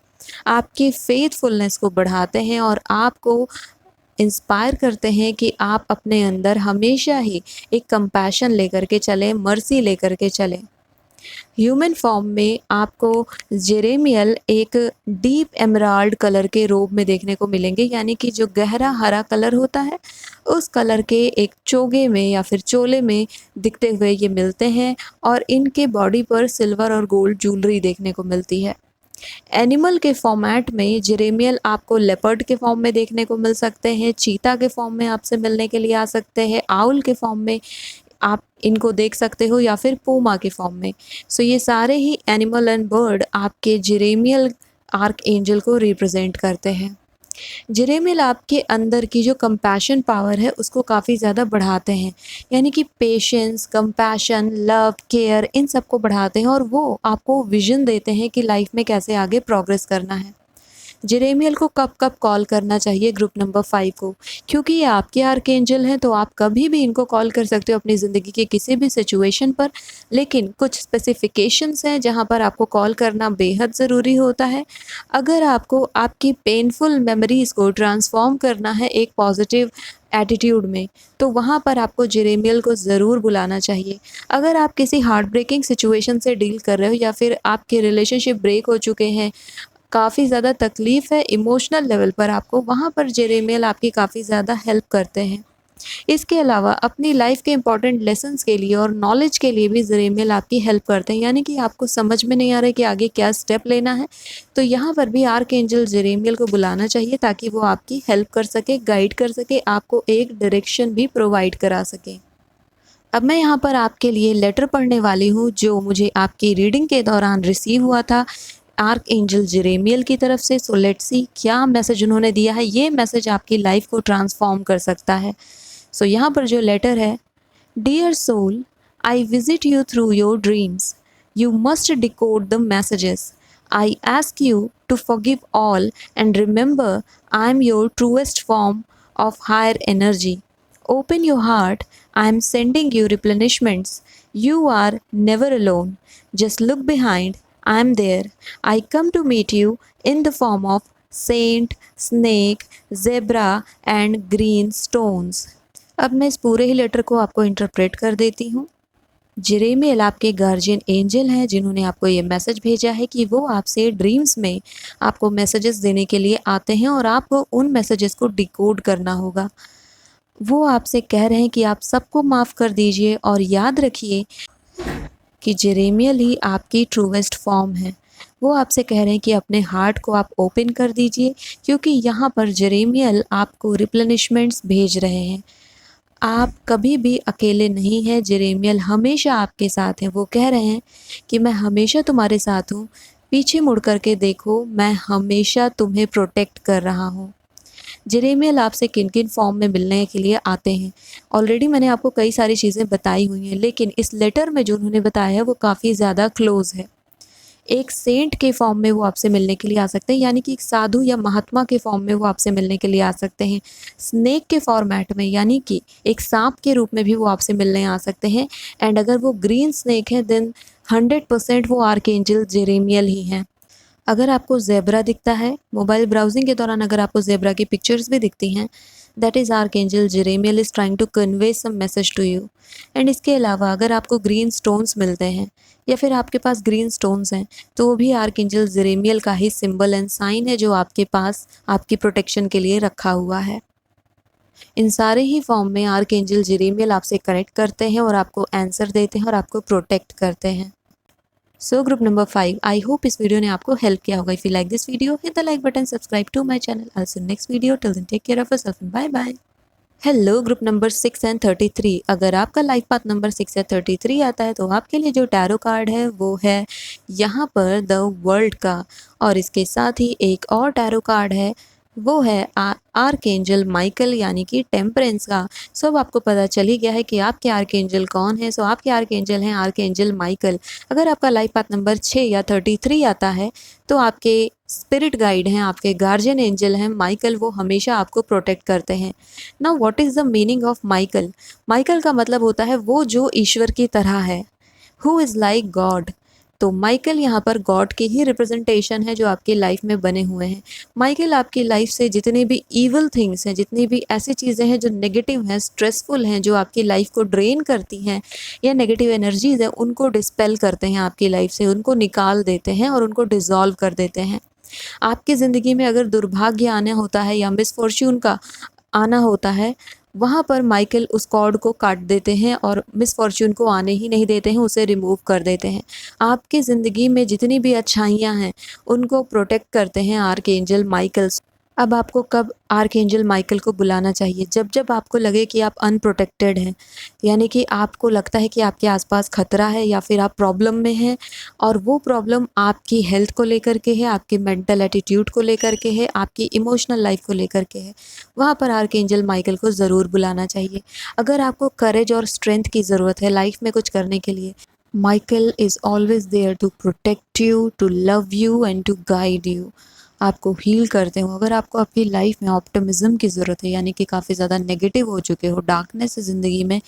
आपकी फेथफुलनेस को बढ़ाते हैं और आपको इंस्पायर करते हैं कि आप अपने अंदर हमेशा ही एक कंपैशन लेकर के चलें, मर्सी लेकर के चलें। ह्यूमन फॉर्म में आपको जेरेमियल एक डीप एमराल्ड कलर के रोब में देखने को मिलेंगे, यानी कि जो गहरा हरा कलर होता है उस कलर के एक चोगे में या फिर चोले में दिखते हुए ये मिलते हैं और इनके बॉडी पर सिल्वर और गोल्ड ज्वेलरी देखने को मिलती है। एनिमल के फॉर्मेट में जेरेमियल आपको लेपर्ड के फॉर्म में देखने को मिल सकते हैं, चीता के फॉर्म में आपसे मिलने के लिए आ सकते हैं, आउल के फॉर्म में आप इनको देख सकते हो, या फिर पूमा के फॉर्म में। सो ये सारे ही एनिमल एंड बर्ड आपके जेरेमियल आर्क एंजल को रिप्रेजेंट करते हैं। जेरेमियल आपके अंदर की जो कंपैशन पावर है उसको काफ़ी ज़्यादा बढ़ाते हैं, यानी कि पेशेंस, कंपैशन, लव, केयर, इन सब को बढ़ाते हैं और वो आपको विजन देते हैं कि लाइफ में कैसे आगे प्रोग्रेस करना है। जेरेमियल को कब कब कॉल करना चाहिए ग्रुप नंबर 5 को, क्योंकि ये आपके आर्कएंजल हैं तो आप कभी भी इनको कॉल कर सकते हो अपनी ज़िंदगी के किसी भी सिचुएशन पर, लेकिन कुछ स्पेसिफिकेशंस हैं जहाँ पर आपको कॉल करना बेहद ज़रूरी होता है। अगर आपको आपकी पेनफुल मेमोरीज़ को ट्रांसफॉर्म करना है एक पॉजिटिव एटीट्यूड में, तो वहाँ पर आपको जेरेमियल को ज़रूर बुलाना चाहिए। अगर आप किसी हार्ट ब्रेकिंग सिचुएशन से डील कर रहे हो या फिर आपके रिलेशनशिप ब्रेक हो चुके हैं, काफ़ी ज़्यादा तकलीफ़ है इमोशनल लेवल पर आपको, वहाँ पर जेरेमियल आपकी काफ़ी ज़्यादा हेल्प करते हैं। इसके अलावा अपनी लाइफ के इंपॉर्टेंट लेसन्स के लिए और नॉलेज के लिए भी जेरेमियल आपकी हेल्प करते हैं, यानी कि आपको समझ में नहीं आ रहा है कि आगे क्या स्टेप लेना है, तो यहाँ पर भी आर्कएंजल जेरेमियल को बुलाना चाहिए ताकि वो आपकी हेल्प कर सके, गाइड कर सके, आपको एक डायरेक्शन भी प्रोवाइड करा सके। अब मैं यहाँ पर आपके लिए लेटर पढ़ने वाली हूँ जो मुझे आपकी रीडिंग के दौरान रिसीव हुआ था आर्क एंजल जेरेमियल की तरफ से। सो लेट्स सी क्या मैसेज उन्होंने दिया है। ये मैसेज आपकी लाइफ को ट्रांसफॉर्म कर सकता है। सो यहाँ पर जो लेटर है, dear soul, I visit you through your dreams, you must decode the messages, I ask you to forgive all and remember I am your truest form of higher energy, Open your heart. I am sending you replenishments. You are never alone. Just look behind. I am there. I come to meet you in the form of saint, snake, zebra and green stones. अब मैं इस पूरे ही letter को आपको interpret कर देती हूँ। जेरेमियल आपके गार्जियन एंजल हैं जिन्होंने आपको ये मैसेज भेजा है कि वो आपसे ड्रीम्स में आपको मैसेजेस देने के लिए आते हैं और आपको उन मैसेजेस को डिकोड करना होगा। वो आपसे कह रहे हैं कि आप सबको माफ़ कर दीजिए और याद रखिए कि जेरेमियल ही आपकी ट्रूवेस्ट फॉर्म है। वो आपसे कह रहे हैं कि अपने हार्ट को आप ओपन कर दीजिए क्योंकि यहाँ पर जेरेमियल आपको रिप्लेनिशमेंट्स भेज रहे हैं। आप कभी भी अकेले नहीं हैं, जेरेमियल हमेशा आपके साथ हैं। वो कह रहे हैं कि मैं हमेशा तुम्हारे साथ हूँ, पीछे मुड़ कर के देखो, मैं हमेशा तुम्हें प्रोटेक्ट कर रहा हूँ। जेरेमियल आपसे किन किन फॉर्म में मिलने के लिए आते हैं, ऑलरेडी मैंने आपको कई सारी चीज़ें बताई हुई हैं, लेकिन इस लेटर में जो उन्होंने बताया है वो काफ़ी ज़्यादा क्लोज़ है। एक सेंट के फॉर्म में वो आपसे मिलने के लिए आ सकते हैं, यानी कि एक साधु या महात्मा के फॉर्म में वो आपसे मिलने के लिए आ सकते हैं। स्नेक के फॉर्मेट में, यानी कि एक सांप के रूप में भी वो आपसे मिलने आ सकते हैं। एंड अगर वो ग्रीन स्नेक है देन 100% वो आर्कएंजल जेरेमियल ही हैं। अगर आपको ज़ेब्रा दिखता है, मोबाइल ब्राउजिंग के दौरान अगर आपको ज़ेब्रा की पिक्चर्स भी दिखती हैं, that is archangel Jeremiel is trying to convey some message to you. And इसके अलावा अगर आपको ग्रीन स्टोन्स मिलते हैं या फिर आपके पास ग्रीन स्टोन्स हैं, तो वो भी आर्कएंजल जेरेमियल का ही सिंबल एंड साइन है जो आपके पास आपकी प्रोटेक्शन के लिए रखा हुआ है। इन सारे ही फॉर्म में आर्कएंजल जेरेमियल आपसे कनेक्ट करते हैं और आपको आंसर देते हैं और आपको प्रोटेक्ट करते हैं। So group number 5, I hope इस वीडियो ने आपको हेल्प किया होगा। If you like this video, hit the like button, subscribe to my channel. I will see you next video. Till then take care of yourself and bye bye. Hello group number 6 and 33, अगर आपका life path number 6 या 33 आता है तो आपके लिए जो tarot card है वो है यहाँ पर द वर्ल्ड का, और इसके साथ ही एक और टैरो कार्ड है वो है आर्कएंजल माइकल यानी कि टेम्परेंस का। सो अब आपको पता चल ही गया है कि आपके आर्कएंजल कौन है। सो आपके आर्कएंजल हैं आर्कएंजल माइकल। अगर आपका लाइफ पाथ नंबर 6 या 33 आता है तो आपके स्पिरिट गाइड हैं, आपके गार्जियन एंजल हैं माइकल, वो हमेशा आपको प्रोटेक्ट करते हैं। Now what is the meaning of Michael? Michael का मतलब होता है वो जो ईश्वर की तरह है, हु इज़ लाइक गॉड। तो माइकल यहाँ पर गॉड की ही रिप्रेजेंटेशन है जो आपकी लाइफ में बने हुए हैं। माइकल आपकी लाइफ से जितने भी ईवल थिंग्स हैं, जितनी भी ऐसी चीज़ें हैं जो नेगेटिव हैं, स्ट्रेसफुल हैं, जो आपकी लाइफ को ड्रेन करती हैं या नेगेटिव एनर्जीज हैं, उनको डिस्पेल करते हैं आपकी लाइफ से, उनको निकाल देते हैं और उनको डिज़ोल्व कर देते हैं। आपकी ज़िंदगी में अगर दुर्भाग्य आना होता है या मिसफॉर्च्यून का आना होता है, वहाँ पर माइकल उस कॉर्ड को काट देते हैं और मिसफॉर्च्यून को आने ही नहीं देते हैं, उसे रिमूव कर देते हैं। आपकी ज़िंदगी में जितनी भी अच्छाइयाँ हैं उनको प्रोटेक्ट करते हैं आर्कएंजल माइकल। अब आपको कब आर्कएंजल माइकल को बुलाना चाहिए? जब जब आपको लगे कि आप अनप्रोटेक्टेड हैं, यानी कि आपको लगता है कि आपके आसपास खतरा है या फिर आप प्रॉब्लम में हैं और वो प्रॉब्लम आपकी हेल्थ को लेकर के है, आपके मेंटल एटीट्यूड को लेकर के है, आपकी इमोशनल लाइफ को लेकर के है, वहाँ पर आर्कएंजल माइकल को ज़रूर बुलाना चाहिए। अगर आपको करेज और स्ट्रेंथ की ज़रूरत है लाइफ में कुछ करने के लिए, Michael is always there to protect you, to love you and to guide you, आपको हील करते हो। अगर आपको आपकी लाइफ में ऑप्टिमिज्म की ज़रूरत है, यानी कि काफ़ी ज़्यादा नेगेटिव हो चुके हो, डार्कनेस ज़िंदगी में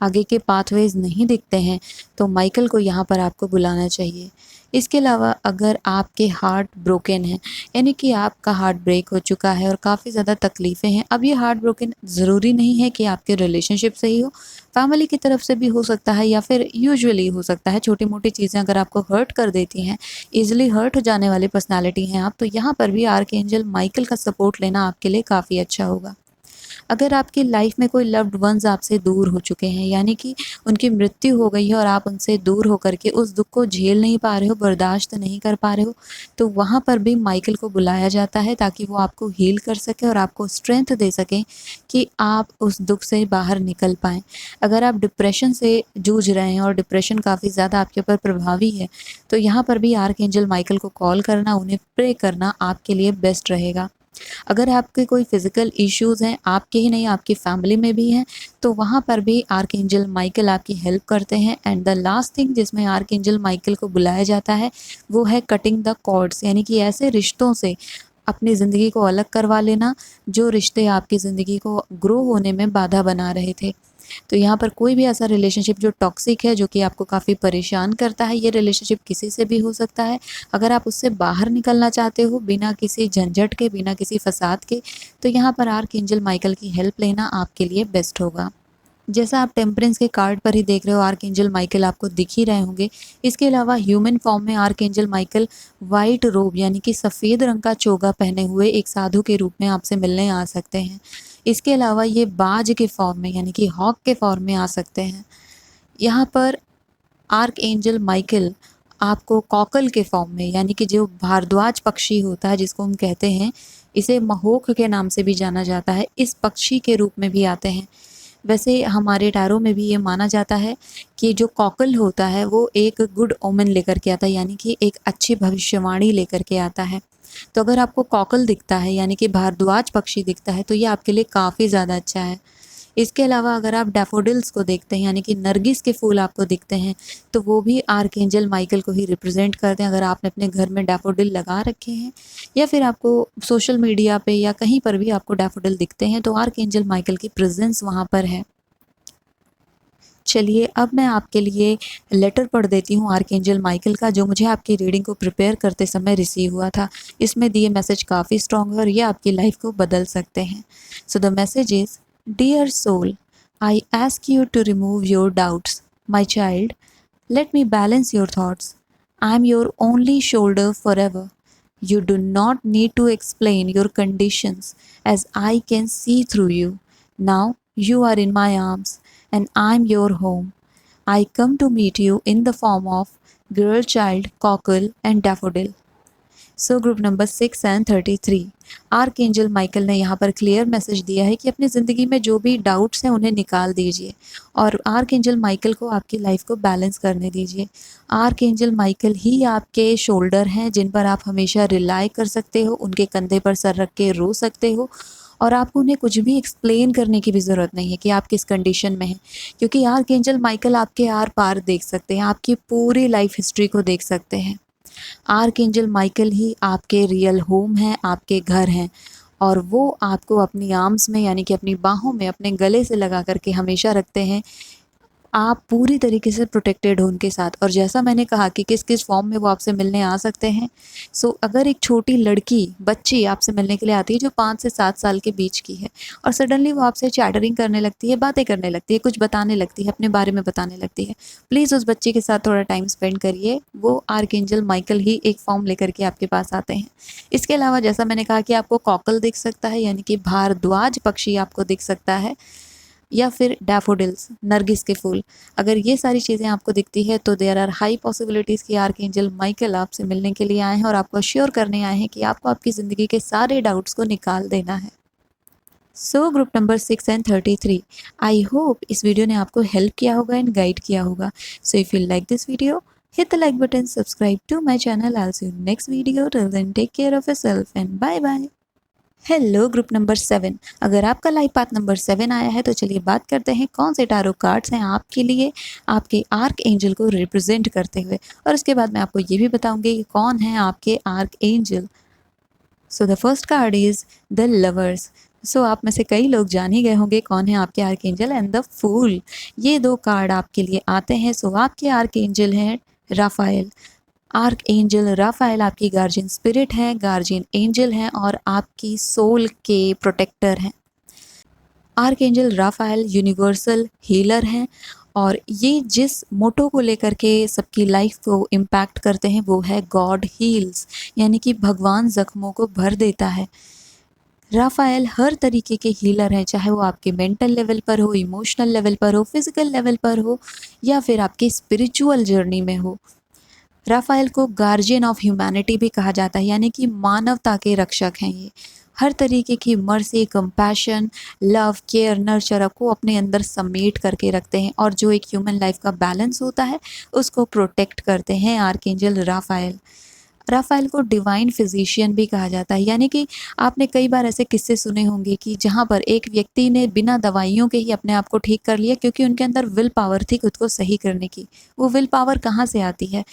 आगे के पाथवेज नहीं दिखते हैं, तो माइकल को यहाँ पर आपको बुलाना चाहिए। इसके अलावा अगर आपके हार्ट ब्रोकन है, यानी कि आपका हार्ट ब्रेक हो चुका है और काफ़ी ज़्यादा तकलीफ़ें हैं, अब ये हार्ट ब्रोकन ज़रूरी नहीं है कि आपके रिलेशनशिप से ही हो, फैमिली की तरफ से भी हो सकता है या फिर यूजुअली हो सकता है। छोटी मोटी चीज़ें अगर आपको हर्ट कर देती हैं, ईजिली हर्ट हो जाने वाली पर्सनैलिटी हैं आप, तो यहाँ पर भी आर्कएंजल माइकल का सपोर्ट लेना आपके लिए काफ़ी अच्छा होगा। अगर आपकी लाइफ में कोई लव्ड वंस आपसे दूर हो चुके हैं, यानी कि उनकी मृत्यु हो गई है और आप उनसे दूर होकर के उस दुख को झेल नहीं पा रहे हो, बर्दाश्त नहीं कर पा रहे हो, तो वहाँ पर भी माइकल को बुलाया जाता है ताकि वो आपको हील कर सके और आपको स्ट्रेंथ दे सकें कि आप उस दुख से बाहर निकल पाएँ। अगर आप डिप्रेशन से जूझ रहे हैं और डिप्रेशन काफ़ी ज़्यादा आपके ऊपर प्रभावी है, तो यहाँ पर भी आर्कएंजल माइकल को कॉल करना, उन्हें प्रे करना आपके लिए बेस्ट रहेगा। अगर आपके कोई फिज़िकल इश्यूज़ हैं, आपके ही नहीं आपकी फैमिली में भी हैं, तो वहाँ पर भी आर्कएंजल माइकल आपकी हेल्प करते हैं। एंड द लास्ट थिंग जिसमें आर्कएंजल माइकल को बुलाया जाता है वो है कटिंग द कॉर्ड्स, यानी कि ऐसे रिश्तों से अपनी ज़िंदगी को अलग करवा लेना, जो रिश्ते आपकी ज़िंदगी को ग्रो होने में बाधा बना रहे थे। तो यहाँ पर कोई भी ऐसा रिलेशनशिप जो टॉक्सिक है, जो कि आपको काफ़ी परेशान करता है, ये रिलेशनशिप किसी से भी हो सकता है। अगर आप उससे बाहर निकलना चाहते हो बिना किसी झंझट के, बिना किसी फसाद के, तो यहाँ पर आर्कएंजल माइकल की हेल्प लेना आपके लिए बेस्ट होगा। जैसा आप टेम्परेंस के कार्ड पर ही देख रहे हो, आर्कएंजल माइकल आपको दिख ही रहे होंगे। इसके अलावा ह्यूमन फॉर्म में आर्कएंजल माइकल वाइट रोब यानी कि सफ़ेद रंग का चोगा पहने हुए एक साधु के रूप में आपसे मिलने आ सकते हैं। इसके अलावा ये बाज के फॉर्म में यानी कि हॉक के फॉर्म में आ सकते हैं। यहाँ पर आर्कएंजल माइकल आपको कॉकल के फॉर्म में यानी कि जो भारद्वाज पक्षी होता है जिसको हम कहते हैं, इसे महोख के नाम से भी जाना जाता है, इस पक्षी के रूप में भी आते हैं। वैसे हमारे टैरो में भी ये माना जाता है कि जो कॉकल होता है वो एक गुड ओमेन लेकर के आता है, यानी कि एक अच्छी भविष्यवाणी लेकर के आता है। तो अगर आपको कॉकल दिखता है यानी कि भारद्वाज पक्षी दिखता है तो ये आपके लिए काफ़ी ज़्यादा अच्छा है। इसके अलावा अगर आप डैफोडिल्स को देखते हैं यानी कि नरगिस के फूल आपको दिखते हैं, तो वो भी आर्कएंजल माइकल को ही रिप्रेजेंट करते हैं। अगर आपने अपने घर में डैफोडिल लगा रखे हैं या फिर आपको सोशल मीडिया पे या कहीं पर भी आपको डैफोडिल दिखते हैं, तो आर्कएंजल माइकल की प्रेजेंस वहाँ पर है। चलिए अब मैं आपके लिए लेटर पढ़ देती हूँ आर्कएंजल माइकल का, जो मुझे आपकी रीडिंग को प्रिपेयर करते समय रिसीव हुआ था। इसमें दिए मैसेज काफ़ी स्ट्रॉन्ग है और ये आपकी लाइफ को बदल सकते हैं। So the message is, dear soul, I ask you to remove your doubts. My child, let me balance your thoughts. I am your only shoulder forever. You do not need to explain your conditions, as I can see through you. Now you are in my arms, and I am your home. I come to meet you in the form of girl child, cockle, and daffodil. So group number 6 and 33, archangel Michael ने यहाँ पर clear message दिया है कि अपनी ज़िंदगी में जो भी डाउट्स हैं उन्हें निकाल दीजिए और आर्कएंजल माइकल को आपकी लाइफ को बैलेंस करने दीजिए। आर्कएंजल माइकल ही आपके शोल्डर हैं जिन पर आप हमेशा रिलाई कर सकते हो, उनके कंधे पर सर रख के रो सकते हो और आपको उन्हें कुछ भी एक्सप्लेन करने की भी ज़रूरत नहीं है कि आप किस कंडीशन में हैं, क्योंकि आर्कएंजल माइकल आपके आर पार देख सकते हैं, आपकी पूरी लाइफ हिस्ट्री को देख सकते हैं। आर्कएंजल माइकल ही आपके रियल होम हैं, आपके घर हैं और वो आपको अपनी आर्म्स में यानी कि अपनी बाहों में अपने गले से लगा करके हमेशा रखते हैं। आप पूरी तरीके से प्रोटेक्टेड हो उनके साथ। और जैसा मैंने कहा कि किस किस फॉर्म में वो आपसे मिलने आ सकते हैं, सो अगर एक छोटी लड़की बच्ची आपसे मिलने के लिए आती है जो 5 से 7 साल के बीच की है और सडनली वो आपसे चैटरिंग करने लगती है, बातें करने लगती है, कुछ बताने लगती है, अपने बारे में बताने लगती है, प्लीज़ उस बच्ची के साथ थोड़ा टाइम स्पेंड करिए। वो आर्कएंजल माइकल ही एक फॉर्म लेकर के आपके पास आते हैं। इसके अलावा जैसा मैंने कहा कि आपको कॉकल दिख सकता है यानी कि भारद्वाज पक्षी आपको दिख सकता है या फिर डैफोडिल्स, नरगिस के फूल। अगर ये सारी चीज़ें आपको दिखती है तो देयर आर हाई पॉसिबिलिटीज़ कि आर्कएंजल माइकल आपसे मिलने के लिए आए हैं और आपको अश्योर करने आए हैं कि आपको आपकी ज़िंदगी के सारे डाउट्स को निकाल देना है। सो group number 6 and 33, I hope इस वीडियो ने आपको हेल्प किया होगा एंड गाइड किया होगा। So if you like this video, hit the like button, subscribe to my channel. I'll see you next video. Till then, take care of yourself and bye bye. Hello group number 7, अगर आपका life path number 7 आया है तो चलिए बात करते हैं कौन से टारो कार्ड्स हैं आपके लिए आपके आर्क एंजल को रिप्रेजेंट करते हुए, और उसके बाद मैं आपको ये भी बताऊंगी कि कौन है आपके archangel. So the first card is the lovers. So आप में से कई लोग जान ही गए होंगे कौन है आपके archangel and the fool. ये दो कार्ड आपके लिए आते हैं। सो आपके आर्क एंजल हैं राफाएल। आर्क एंजल राफाएल आपकी गार्जियन स्पिरिट है, गार्जियन एंजल हैं और आपकी सोल के प्रोटेक्टर हैं। Archangel Raphael universal healer हैं और ये जिस मोटो को लेकर के सबकी लाइफ को इम्पैक्ट करते हैं वो है गॉड हील्स, यानी कि भगवान ज़ख्मों को भर देता है। राफाएल हर तरीके के हीलर हैं, चाहे वो आपके मेंटल लेवल पर हो, इमोशनल लेवल पर हो, फिजिकल लेवल पर हो या फिर आपकी स्पिरिचुअल जर्नी में हो। राफाएल को गार्जियन ऑफ ह्यूमैनिटी भी कहा जाता है, यानी कि मानवता के रक्षक हैं। ये हर तरीके की mercy, compassion, love, care, nurture को अपने अंदर समेट करके रखते हैं और जो एक ह्यूमन लाइफ का बैलेंस होता है उसको प्रोटेक्ट करते हैं आर्कएंजल राफाएल। राफेल को डिवाइन फिजिशियन भी कहा जाता है, यानी कि आपने कई बार ऐसे किस्से सुने होंगे कि जहाँ पर एक व्यक्ति ने बिना दवाइयों के ही अपने आप को ठीक कर लिया, क्योंकि उनके अंदर विल पावर थी खुद को सही करने की। वो विल पावर कहाँ से आती है?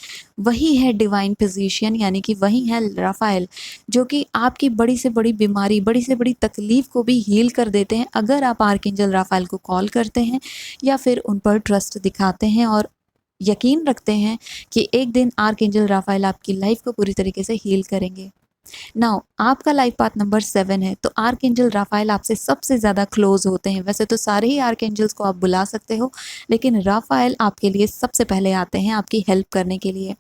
वही है डिवाइन फिजिशियन, यानी कि वही है राफेल, जो कि आपकी बड़ी से बड़ी बीमारी, बड़ी से बड़ी तकलीफ को भी हील कर देते हैं अगर आप आर्कएंजल राफेल को कॉल करते हैं या फिर उन पर ट्रस्ट दिखाते हैं और यकीन रखते हैं कि एक दिन आर्कएंजल राफेल आपकी लाइफ को पूरी तरीके से हील करेंगे। नाउ आपका लाइफ पाथ नंबर 7 है, तो आर्कएंजल राफेल आपसे सबसे ज़्यादा क्लोज होते हैं। वैसे तो सारे ही आर्कएंजल्स को आप बुला सकते हो, लेकिन राफेल आपके लिए सबसे पहले आते हैं आपकी हेल्प करने के लिए।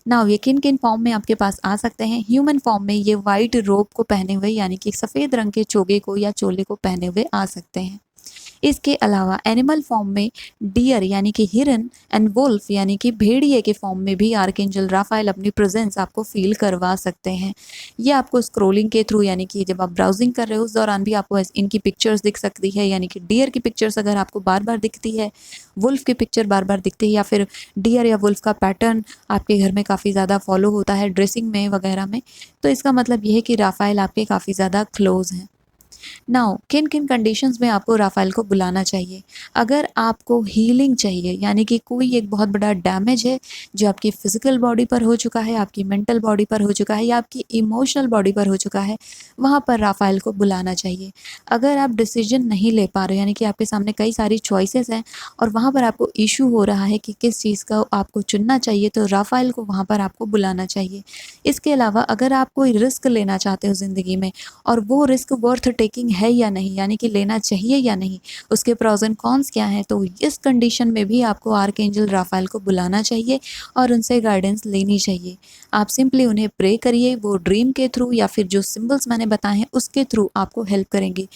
नाउ ये किन किन फॉर्म में आपके पास आ सकते हैं? ह्यूमन फॉर्म में ये वाइट रोब को पहने हुए, यानी कि सफ़ेद रंग के चोगे को या चोले को पहने हुए आ सकते हैं। इसके अलावा एनिमल फॉर्म में डियर यानी कि हिरन एंड वुल्फ यानी कि भेड़िए के फॉर्म में भी आर्कएंजल राफेल अपनी प्रेजेंस आपको फील करवा सकते हैं। ये आपको स्क्रोलिंग के थ्रू, यानी कि जब आप ब्राउजिंग कर रहे हो उस दौरान भी आपको इनकी पिक्चर्स दिख सकती है, यानी कि डियर की पिक्चर्स अगर आपको बार बार दिखती है, वुल्फ की पिक्चर बार बार दिखती है, या फिर डियर या वुल्फ का पैटर्न आपके घर में काफ़ी ज़्यादा फॉलो होता है ड्रेसिंग में वगैरह में, तो इसका मतलब ये है कि राफेल आपके काफ़ी ज़्यादा क्लोज हैं। नाउ किन किन कंडीशंस में आपको राफेल को बुलाना चाहिए? अगर आपको हीलिंग चाहिए, यानी कि कोई एक बहुत बड़ा डैमेज है जो आपकी फिजिकल बॉडी पर हो चुका है, आपकी मेंटल बॉडी पर हो चुका है या आपकी इमोशनल बॉडी पर हो चुका है, वहाँ पर राफेल को बुलाना चाहिए। अगर आप डिसीजन नहीं ले पा रहे, यानी कि आपके सामने कई सारी चॉइसेस हैं और वहाँ पर आपको इशू हो रहा है कि किस चीज़ का आपको चुनना चाहिए, तो राफेल को वहाँ पर आपको बुलाना चाहिए। इसके अलावा अगर आप कोई रिस्क लेना चाहते हो ज़िंदगी में और वो रिस्क वर्थ टेकिंग है या नहीं, यानी कि लेना चाहिए या नहीं, उसके प्रोज एंड कॉन्स क्या हैं, तो इस कंडीशन में भी आपको आर्कएंजल राफेल को बुलाना चाहिए और उनसे गाइडेंस लेनी चाहिए। आप सिंपली उन्हें प्रे करिए, वो ड्रीम के थ्रू या फिर जो सिंबल्स मैंने बताए हैं उसके थ्रू आपको हेल्प करेंगे।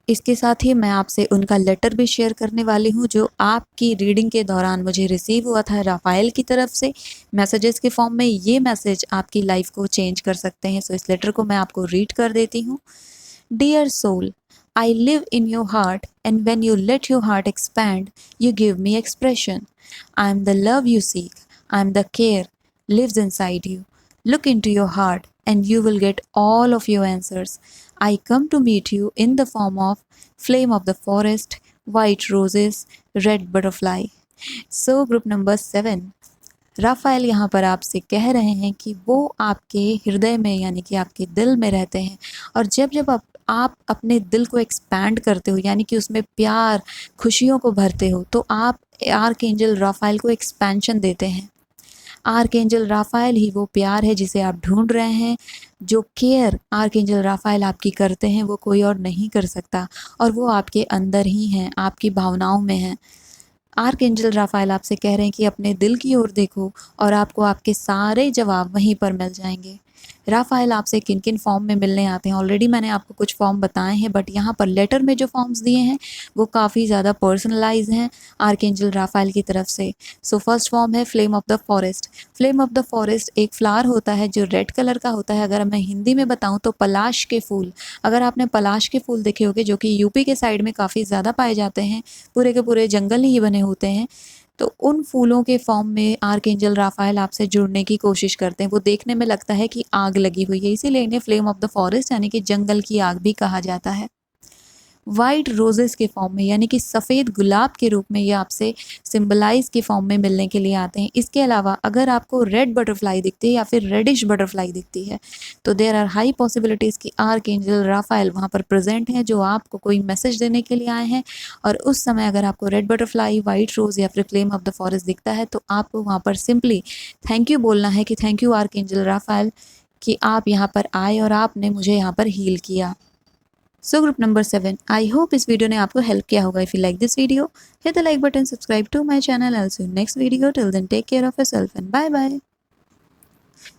इसके साथ ही मैं आपसे उनका लेटर भी शेयर करने वाली हूँ जो आपकी रीडिंग के दौरान मुझे रिसीव हुआ था राफेल की तरफ से मैसेजेस के फॉर्म में। ये मैसेज आपकी लाइफ को चेंज कर सकते हैं। सो इस लेटर को मैं आपको रीड कर देती हूँ। Dear soul, I live in your heart, and when you let your heart expand, you give me expression. I am the love you seek. I am the care lives inside you. Look into your heart, and you will get all of your answers. I come to meet you in the form of flame of the forest, white roses, red butterfly. So, group number 7. Rafale यहाँ पर आपसे कह रहे हैं कि वो आपके हृदय में, यानी कि आपके दिल में रहते हैं, और जब जब आप अपने दिल को एक्सपैंड करते हो, यानी कि उसमें प्यार खुशियों को भरते हो, तो आप आर्कएंजल राफेल को एक्सपेंशन देते हैं। आर्कएंजल राफेल ही वो प्यार है जिसे आप ढूंढ रहे हैं। जो केयर आर्कएंजल राफेल आपकी करते हैं वो कोई और नहीं कर सकता, और वो आपके अंदर ही हैं, आपकी भावनाओं में हैं। आर्कएंजल राफेल आपसे कह रहे हैं कि अपने दिल की ओर देखो और आपको आपके सारे जवाब वहीं पर मिल जाएंगे। राफेल आपसे किन किन फॉर्म में मिलने आते हैं ऑलरेडी मैंने आपको कुछ फॉर्म बताए हैं, बट यहाँ पर लेटर में जो फॉर्म्स दिए हैं वो काफ़ी ज़्यादा पर्सनलाइज हैं आर्कएंजल राफेल की तरफ से। सो फर्स्ट फॉर्म है flame of the forest. Flame of the forest एक फ्लावर होता है जो रेड कलर का होता है। अगर मैं हिंदी में बताऊँ तो पलाश के फूल। अगर आपने पलाश के फूल देखे होंगे जो कि यूपी के साइड में काफ़ी ज़्यादा पाए जाते हैं, पूरे के पूरे जंगल ही बने होते हैं, तो उन फूलों के फॉर्म में आर्कएंजल राफेल आपसे जुड़ने की कोशिश करते हैं। वो देखने में लगता है कि आग लगी हुई है, इसीलिए इन्हें फ्लेम ऑफ द फॉरेस्ट यानी कि जंगल की आग भी कहा जाता है। वाइट रोजेस के फॉर्म में, यानी कि सफ़ेद गुलाब के रूप में ये आपसे सिंबलाइज के फॉर्म में मिलने के लिए आते हैं। इसके अलावा अगर आपको रेड बटरफ्लाई दिखती है या फिर रेडिश बटरफ्लाई दिखती है, तो देयर आर हाई पॉसिबिलिटीज़ कि आर्कएंजल राफेल वहाँ पर प्रेजेंट हैं जो आपको कोई मैसेज देने के लिए आए हैं। और उस समय अगर आपको रेड बटरफ्लाई, वाइट रोज़ या फिर फ्लेम ऑफ द फॉरेस्ट दिखता है, तो आपको वहाँ पर सिंपली थैंक यू बोलना है कि थैंक यू आर्कएंजल राफेल कि आप यहाँ पर आए और आपने मुझे यहाँ पर हील किया। So group number 7, I hope इस वीडियो ने आपको हेल्प किया होगा। If you like this video, hit the like button, subscribe to my channel. I will see you next video. Till then take care of yourself and bye bye.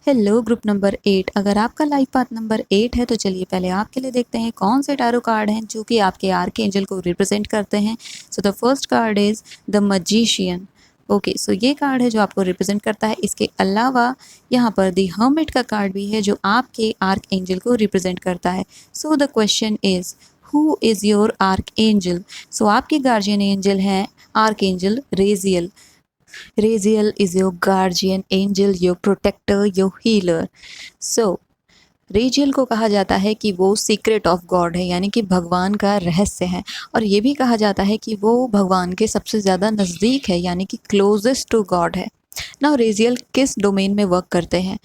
Hello group number 8, अगर आपका life path number 8 है तो चलिए पहले आपके लिए देखते हैं कौन से टैरो कार्ड हैं जो कि आपके आर्कएंजल को रिप्रेजेंट करते हैं। So the first card is the magician. Okay, so ये कार्ड है जो आपको रिप्रेजेंट करता है। इसके अलावा यहाँ पर दी हर्मिट का कार्ड भी है जो आपके आर्कएंजल को रिप्रेजेंट करता है। So the question is who is your archangel. So आपके गार्जियन एंजल हैं archangel Raziel. Raziel is your guardian angel, your protector, your healer. So रेजियल को कहा जाता है कि वो सीक्रेट ऑफ गॉड है, यानी कि भगवान का रहस्य है, और ये भी कहा जाता है कि वो भगवान के सबसे ज़्यादा नज़दीक है, यानी कि क्लोजेस्ट टू गॉड है। नाउ रेजियल किस डोमेन में वर्क करते हैं?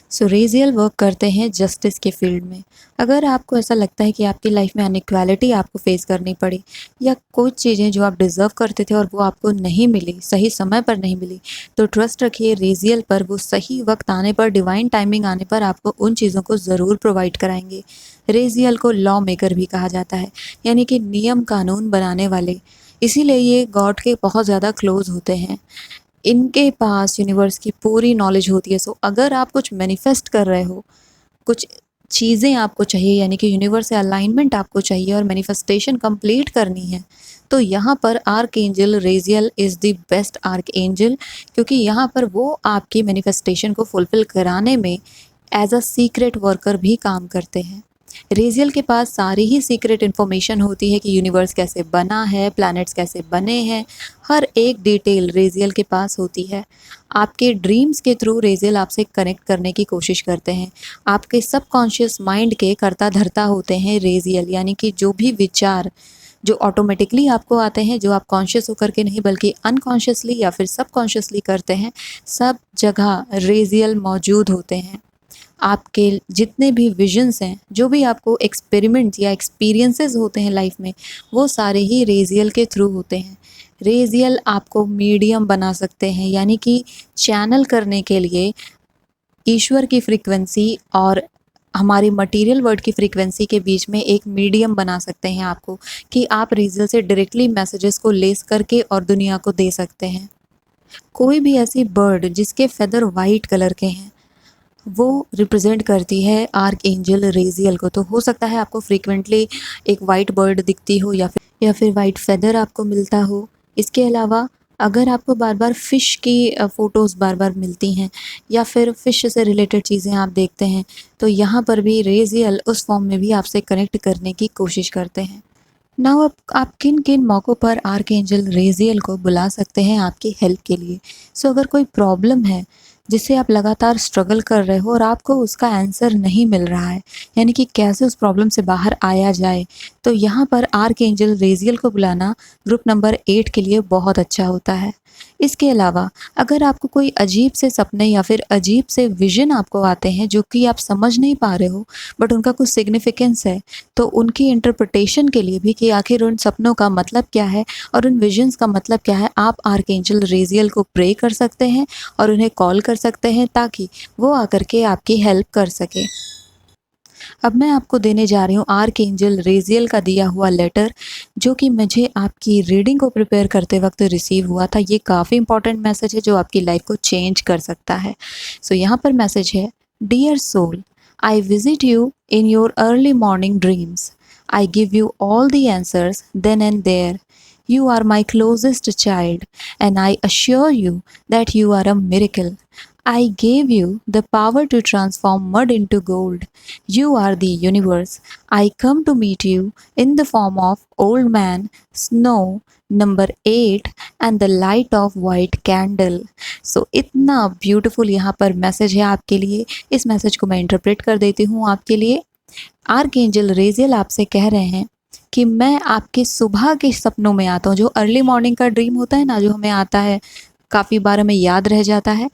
सो रेजियल वर्क करते हैं जस्टिस के फील्ड में। अगर आपको ऐसा लगता है कि आपकी लाइफ में अनइक्वालिटी आपको फेस करनी पड़ी, या कुछ चीज़ें जो आप डिज़र्व करते थे और वो आपको नहीं मिली, सही समय पर नहीं मिली, तो ट्रस्ट रखिए रेजियल पर, वो सही वक्त आने पर, डिवाइन टाइमिंग आने पर आपको उन चीज़ों को ज़रूर प्रोवाइड कराएंगे। रेजियल को लॉ मेकर भी कहा जाता है, यानी कि नियम कानून बनाने वाले, इसीलिए ये गॉड के बहुत ज़्यादा क्लोज होते हैं। इनके पास यूनिवर्स की पूरी नॉलेज होती है। सो अगर आप कुछ मैनिफेस्ट कर रहे हो, कुछ चीज़ें आपको चाहिए, यानी कि यूनिवर्स से अलाइनमेंट आपको चाहिए और मैनिफेस्टेशन कंप्लीट करनी है, तो यहाँ पर archangel Raziel is the best archangel, क्योंकि यहाँ पर वो आपकी मैनिफेस्टेशन को फुलफ़िल कराने में एज अ सीक्रेट वर्कर भी काम करते हैं। रेजियल के पास सारी ही सीक्रेट इन्फॉर्मेशन होती है कि यूनिवर्स कैसे बना है, प्लैनेट्स कैसे बने हैं, हर एक डिटेल रेजियल के पास होती है। आपके ड्रीम्स के थ्रू रेजियल आपसे कनेक्ट करने की कोशिश करते हैं। आपके सबकॉन्शियस माइंड के कर्ता धर्ता होते हैं रेजियल, यानी कि जो भी विचार जो ऑटोमेटिकली आपको आते हैं, जो आप कॉन्शियस होकर के नहीं बल्कि अनकॉन्शियसली या फिर सबकॉन्शियसली करते हैं, सब जगह रेजियल मौजूद होते हैं। आपके जितने भी विजन्स हैं, जो भी आपको एक्सपेरिमेंट या एक्सपीरियंसेस होते हैं लाइफ में, वो सारे ही रेजियल के थ्रू होते हैं। रेजियल आपको मीडियम बना सकते हैं, यानी कि चैनल करने के लिए ईश्वर की फ्रीक्वेंसी और हमारी मटेरियल वर्ल्ड की फ्रीक्वेंसी के बीच में एक मीडियम बना सकते हैं आपको, कि आप रेजियल से डायरेक्टली मैसेजेस को लेस करके और दुनिया को दे सकते हैं। कोई भी ऐसी बर्ड जिसके फेदर वाइट कलर के हैं, वो रिप्रेजेंट करती है आर्क एंजल रेजियल को। तो हो सकता है आपको फ्रीक्वेंटली एक वाइट बर्ड दिखती हो, या फिर वाइट फेदर आपको मिलता हो। इसके अलावा अगर आपको बार बार फ़िश की फ़ोटोज़ बार बार मिलती हैं, या फिर फ़िश से रिलेटेड चीज़ें आप देखते हैं, तो यहाँ पर भी रेजियल उस फॉर्म में भी आपसे कनेक्ट करने की कोशिश करते हैं। नाउ आप किन किन मौक़ों पर आर्क एंजल रेजियल को बुला सकते हैं आपकी हेल्प के लिए? सो अगर कोई प्रॉब्लम है जिससे आप लगातार स्ट्रगल कर रहे हो और आपको उसका आंसर नहीं मिल रहा है, यानी कि कैसे उस प्रॉब्लम से बाहर आया जाए, तो यहाँ पर आर्क एंजल रेजियल को बुलाना ग्रुप नंबर 8 के लिए बहुत अच्छा होता है। इसके अलावा अगर आपको कोई अजीब से सपने या फिर अजीब से विज़न आपको आते हैं जो कि आप समझ नहीं पा रहे हो, बट उनका कुछ सिग्निफिकेंस है, तो उनकी इंटरप्रिटेशन के लिए भी कि आखिर उन सपनों का मतलब क्या है और उन विजन्स का मतलब क्या है, आप आर्क एंजल रेजियल को प्रे कर सकते हैं और उन्हें कॉल कर सकते हैं, ताकि वो आकर के आपकी हेल्प कर सके। अब मैं आपको देने जा रही हूँ आर्क एंजल रेजियल का दिया हुआ लेटर, जो कि मुझे आपकी रीडिंग को प्रिपेयर करते वक्त रिसीव हुआ था। ये काफ़ी इंपॉर्टेंट मैसेज है जो आपकी लाइफ को चेंज कर सकता है। सो यहाँ पर मैसेज है, dear soul, I visit you in your early morning dreams. I give you all the answers then and there. You are my closest child, and I assure you that you are a miracle. I gave you the power to transform mud into gold. You are the universe. I come to meet you in the form of Old Man, Snow, number 8, and the light of white candle. So इतना beautiful यहाँ पर message है आपके लिए। इस message को मैं interpret कर देती हूँ आपके लिए। आर्क एंजल रेजियल आपसे कह रहे हैं कि मैं आपके सुबह के सपनों में आता हूँ। जो अर्ली मॉर्निंग का ड्रीम होता है ना, जो हमें आता है, काफ़ी बार हमें याद रह जाता है,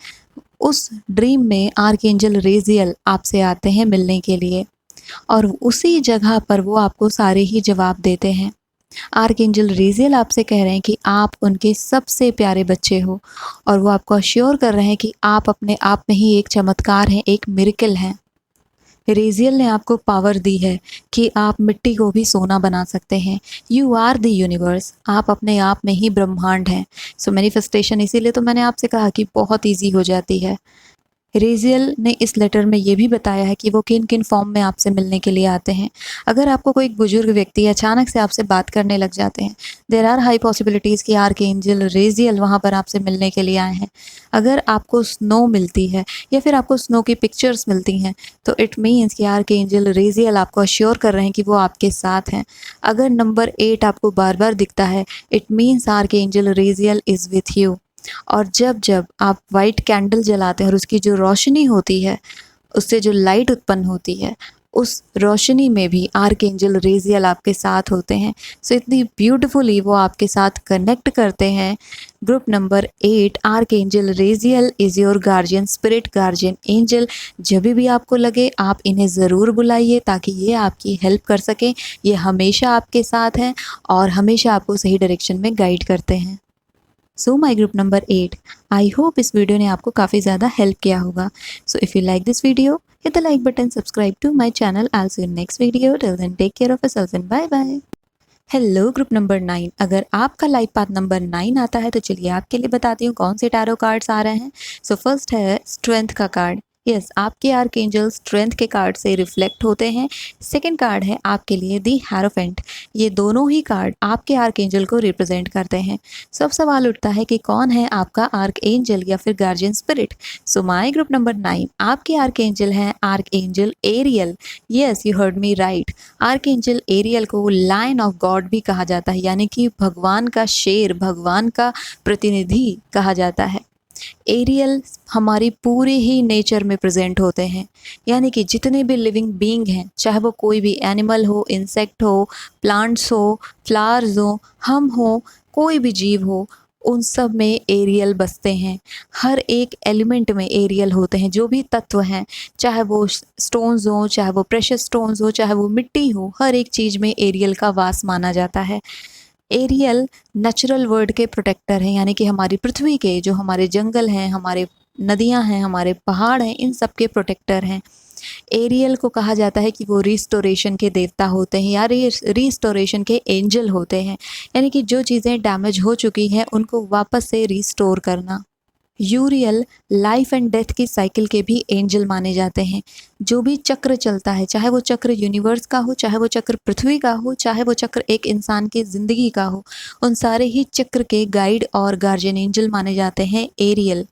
उस ड्रीम में आर्क एंजल रेजियल आपसे आते हैं मिलने के लिए, और उसी जगह पर वो आपको सारे ही जवाब देते हैं। आर्क एंजल रेजियल आपसे कह रहे हैं कि आप उनके सबसे प्यारे बच्चे हो, और वो आपको अश्योर कर रहे हैं कि आप अपने आप में ही एक चमत्कार हैं, एक मिरेकल हैं। रेजियल ने आपको पावर दी है कि आप मिट्टी को भी सोना बना सकते हैं। यू आर द यूनिवर्स, आप अपने आप में ही ब्रह्मांड हैं। सो मैनिफेस्टेशन इसीलिए तो मैंने आपसे कहा कि बहुत ईजी हो जाती है। रेजियल ने इस लेटर में ये भी बताया है कि वो किन किन फॉर्म में आपसे मिलने के लिए आते हैं। अगर आपको कोई बुजुर्ग व्यक्ति अचानक से आपसे बात करने लग जाते हैं, देयर आर हाई पॉसिबिलिटीज़ कि आर्क एंजल रेजियल वहाँ पर आपसे मिलने के लिए आए हैं। अगर आपको स्नो मिलती है या फिर आपको स्नो की पिक्चर्स मिलती हैं, तो इट मीन्स कि आर्क एंजल रेजियल आपको अश्योर कर रहे हैं कि वो आपके साथ हैं। अगर नंबर 8 आपको बार बार दिखता है, it means archangel Raziel is with you. और जब जब आप वाइट कैंडल जलाते हैं और उसकी जो रोशनी होती है, उससे जो लाइट उत्पन्न होती है, उस रोशनी में भी आर्कएंजल रेजियल आपके साथ होते हैं। सो इतनी ब्यूटीफुली वो आपके साथ कनेक्ट करते हैं। Group number 8, archangel Raziel is your guardian spirit, guardian angel. जब भी आपको लगे आप इन्हें ज़रूर बुलाइए ताकि ये आपकी हेल्प कर सकें। ये हमेशा आपके साथ हैं और हमेशा आपको सही डायरेक्शन में गाइड करते हैं। So my group number 8, I hope इस वीडियो ने आपको काफ़ी ज़्यादा हेल्प किया होगा। So if you like this video, hit the like button, subscribe to my channel. I'll see you in next video. Till then, take care of yourself and bye bye. Hello group number 9, अगर आपका life path number 9 आता है तो चलिए आपके लिए बताती हूँ कौन से टैरो कार्ड्स आ रहे हैं। सो फर्स्ट है स्ट्रेंथ का कार्ड। यस, आपके आर्कएंजल स्ट्रेंथ के कार्ड से रिफ्लेक्ट होते हैं। सेकंड कार्ड है आपके लिए दी हेरोफेंट। ये दोनों ही कार्ड आपके आर्कएंजल को रिप्रेजेंट करते हैं। सब सवाल उठता है कि कौन है आपका आर्कएंजल या फिर guardian spirit. So my group number 9, आपके आर्कएंजल हैं archangel Ariel. Yes, you heard me right. Archangel Ariel को लायन ऑफ गॉड भी कहा जाता है, यानी कि भगवान का शेर, भगवान का प्रतिनिधि कहा जाता है। एरियल हमारी पूरे ही नेचर में प्रेजेंट होते हैं, यानी कि जितने भी लिविंग बीइंग हैं, चाहे वो कोई भी एनिमल हो, इंसेक्ट हो, प्लांट्स हो, फ्लावर्स हो, हम हो, कोई भी जीव हो, उन सब में एरियल बसते हैं। हर एक एलिमेंट में एरियल होते हैं। जो भी तत्व हैं, चाहे वो स्टोन्स हो, चाहे वो प्रेशियस स्टोन्स हो, चाहे वो मिट्टी हो, हर एक चीज़ में एरियल का वास माना जाता है। एरियल नेचुरल वर्ल्ड के प्रोटेक्टर हैं, यानी कि हमारी पृथ्वी के जो हमारे जंगल हैं, हमारे नदियां हैं, हमारे पहाड़ हैं, इन सब के प्रोटेक्टर हैं। एरियल को कहा जाता है कि वो रिस्टोरेशन के देवता होते हैं या रिस्टोरेशन के एंजल होते हैं, यानी कि जो चीज़ें डैमेज हो चुकी हैं उनको वापस से रिस्टोर करना। यूरियल लाइफ एंड डेथ की साइकिल के भी एंजल माने जाते हैं। जो भी चक्र चलता है, चाहे वो चक्र यूनिवर्स का हो, चाहे वो चक्र पृथ्वी का हो, चाहे वो चक्र एक इंसान की ज़िंदगी का हो, उन सारे ही चक्र के गाइड और गार्जियन एंजल माने जाते हैं एरियल।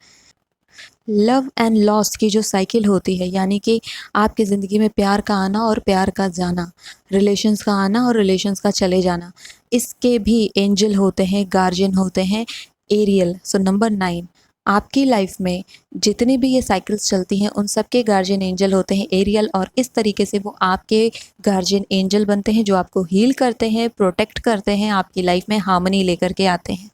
लव एंड लॉस की जो साइकिल होती है, यानी कि आपकी ज़िंदगी में प्यार का आना और प्यार का जाना, रिलेशंस का आना और रिलेशंस का चले जाना, इसके भी एंजल होते हैं, गार्जियन होते हैं एरियल। सो नंबर 9, आपकी लाइफ में जितनी भी ये साइकिल्स चलती हैं उन सब के गार्जियन एंजल होते हैं एरियल, और इस तरीके से वो आपके गार्जियन एंजल बनते हैं जो आपको हील करते हैं, प्रोटेक्ट करते हैं, आपकी लाइफ में हार्मनी लेकर के आते हैं।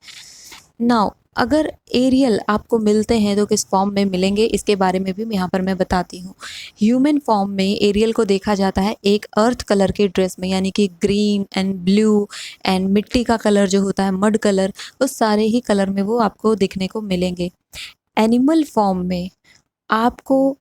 नाउ अगर एरियल आपको मिलते हैं तो किस फॉर्म में मिलेंगे, इसके बारे में भी यहाँ पर मैं बताती हूँ। ह्यूमन फॉर्म में एरियल को देखा जाता है एक अर्थ कलर के ड्रेस में, यानी कि ग्रीन एंड ब्लू एंड मिट्टी का कलर जो होता है, मड कलर, उस सारे ही कलर में वो आपको दिखने को मिलेंगे। एनिमल फॉर्म में आपको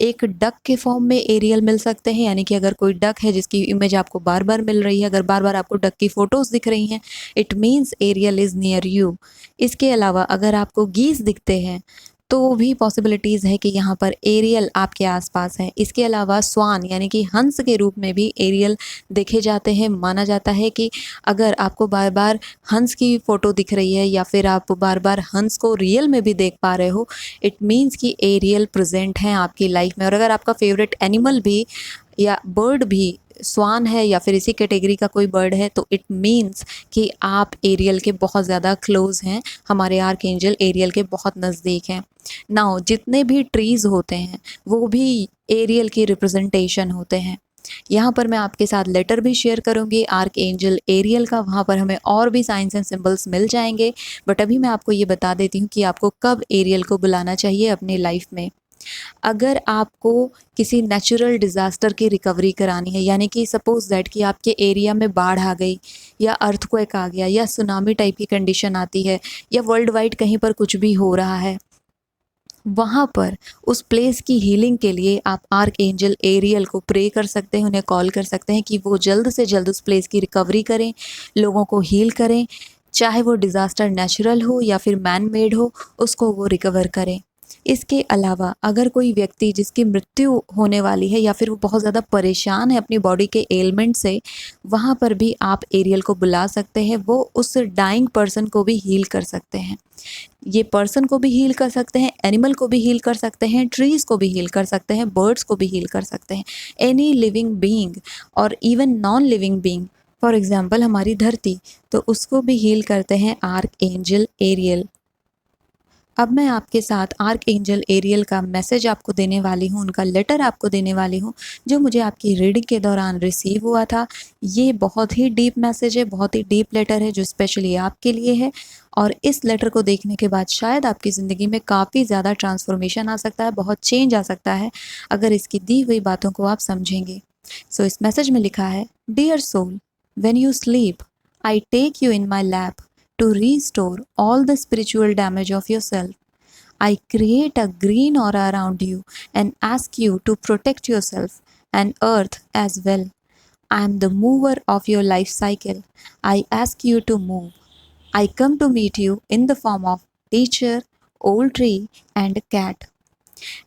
एक डक के फॉर्म में एरियल मिल सकते हैं, यानी कि अगर कोई डक है जिसकी इमेज आपको बार बार मिल रही है, अगर बार बार आपको डक की फ़ोटोज़ दिख रही हैं, it means Ariel is near you. इसके अलावा अगर आपको गीज़ दिखते हैं तो भी पॉसिबिलिटीज़ है कि यहाँ पर एरियल आपके आसपास है। इसके अलावा स्वान यानी कि हंस के रूप में भी एरियल देखे जाते हैं। माना जाता है कि अगर आपको बार बार हंस की फ़ोटो दिख रही है या फिर आप बार बार हंस को रियल में भी देख पा रहे हो, इट मीन्स कि एरियल प्रेजेंट हैं आपकी लाइफ में। और अगर आपका फेवरेट एनिमल भी या बर्ड भी स्वान है या फिर इसी कैटेगरी का कोई बर्ड है, तो इट मीन्स कि आप एरियल के बहुत ज़्यादा क्लोज हैं, हमारे आर्कएंजल एरियल के बहुत नज़दीक हैं। नाउ जितने भी ट्रीज़ होते हैं वो भी एरियल की रिप्रेजेंटेशन होते हैं। यहाँ पर मैं आपके साथ लेटर भी शेयर करूँगी आर्कएंजल एरियल का, वहाँ पर हमें और भी साइंस एंड सिंबल्स मिल जाएंगे। बट अभी मैं आपको ये बता देती हूँ कि आपको कब एरियल को बुलाना चाहिए अपनी लाइफ में। अगर आपको किसी नेचुरल डिज़ास्टर की रिकवरी करानी है, यानी कि सपोज़ दैट कि आपके एरिया में बाढ़ आ गई या अर्थक्वेक आ गया या सुनामी टाइप की कंडीशन आती है या वर्ल्ड वाइड कहीं पर कुछ भी हो रहा है, वहाँ पर उस प्लेस की हीलिंग के लिए आप आर्कएंजल एरियल को प्रे कर सकते हैं, उन्हें कॉल कर सकते हैं कि वो जल्द से जल्द उस प्लेस की रिकवरी करें, लोगों को हील करें, चाहे वो डिज़ास्टर नेचुरल हो या फिर मैन मेड हो, उसको वो रिकवर करें। इसके अलावा अगर कोई व्यक्ति जिसकी मृत्यु होने वाली है या फिर वो बहुत ज़्यादा परेशान है अपनी बॉडी के एलिमेंट से, वहाँ पर भी आप एरियल को बुला सकते हैं। वो उस डाइंग पर्सन को भी हील कर सकते हैं। ये पर्सन को भी हील कर सकते हैं, एनिमल को भी हील कर सकते हैं, ट्रीज़ को भी हील कर सकते हैं, बर्ड्स को भी हील कर सकते हैं, एनी लिविंग बीइंग और even non living being. For example हमारी धरती, तो उसको भी हील करते हैं आर्कएंजल एरियल। अब मैं आपके साथ आर्क एंजल एरियल का मैसेज आपको देने वाली हूँ, उनका लेटर आपको देने वाली हूँ, जो मुझे आपकी रीडिंग के दौरान रिसीव हुआ था। ये बहुत ही डीप मैसेज है, बहुत ही डीप लेटर है जो स्पेशली आपके लिए है। और इस लेटर को देखने के बाद शायद आपकी ज़िंदगी में काफ़ी ज़्यादा ट्रांसफॉर्मेशन आ सकता है, बहुत चेंज आ सकता है, अगर इसकी दी हुई बातों को आप समझेंगे। सो इस मैसेज में लिखा है, dear soul, when you sleep I take you in my lap to restore all the spiritual damage of yourself. I create a green aura around you and ask you to protect yourself and earth as well. I am the mover of your life cycle. I ask you to move. I come to meet you in the form of teacher, old tree and cat.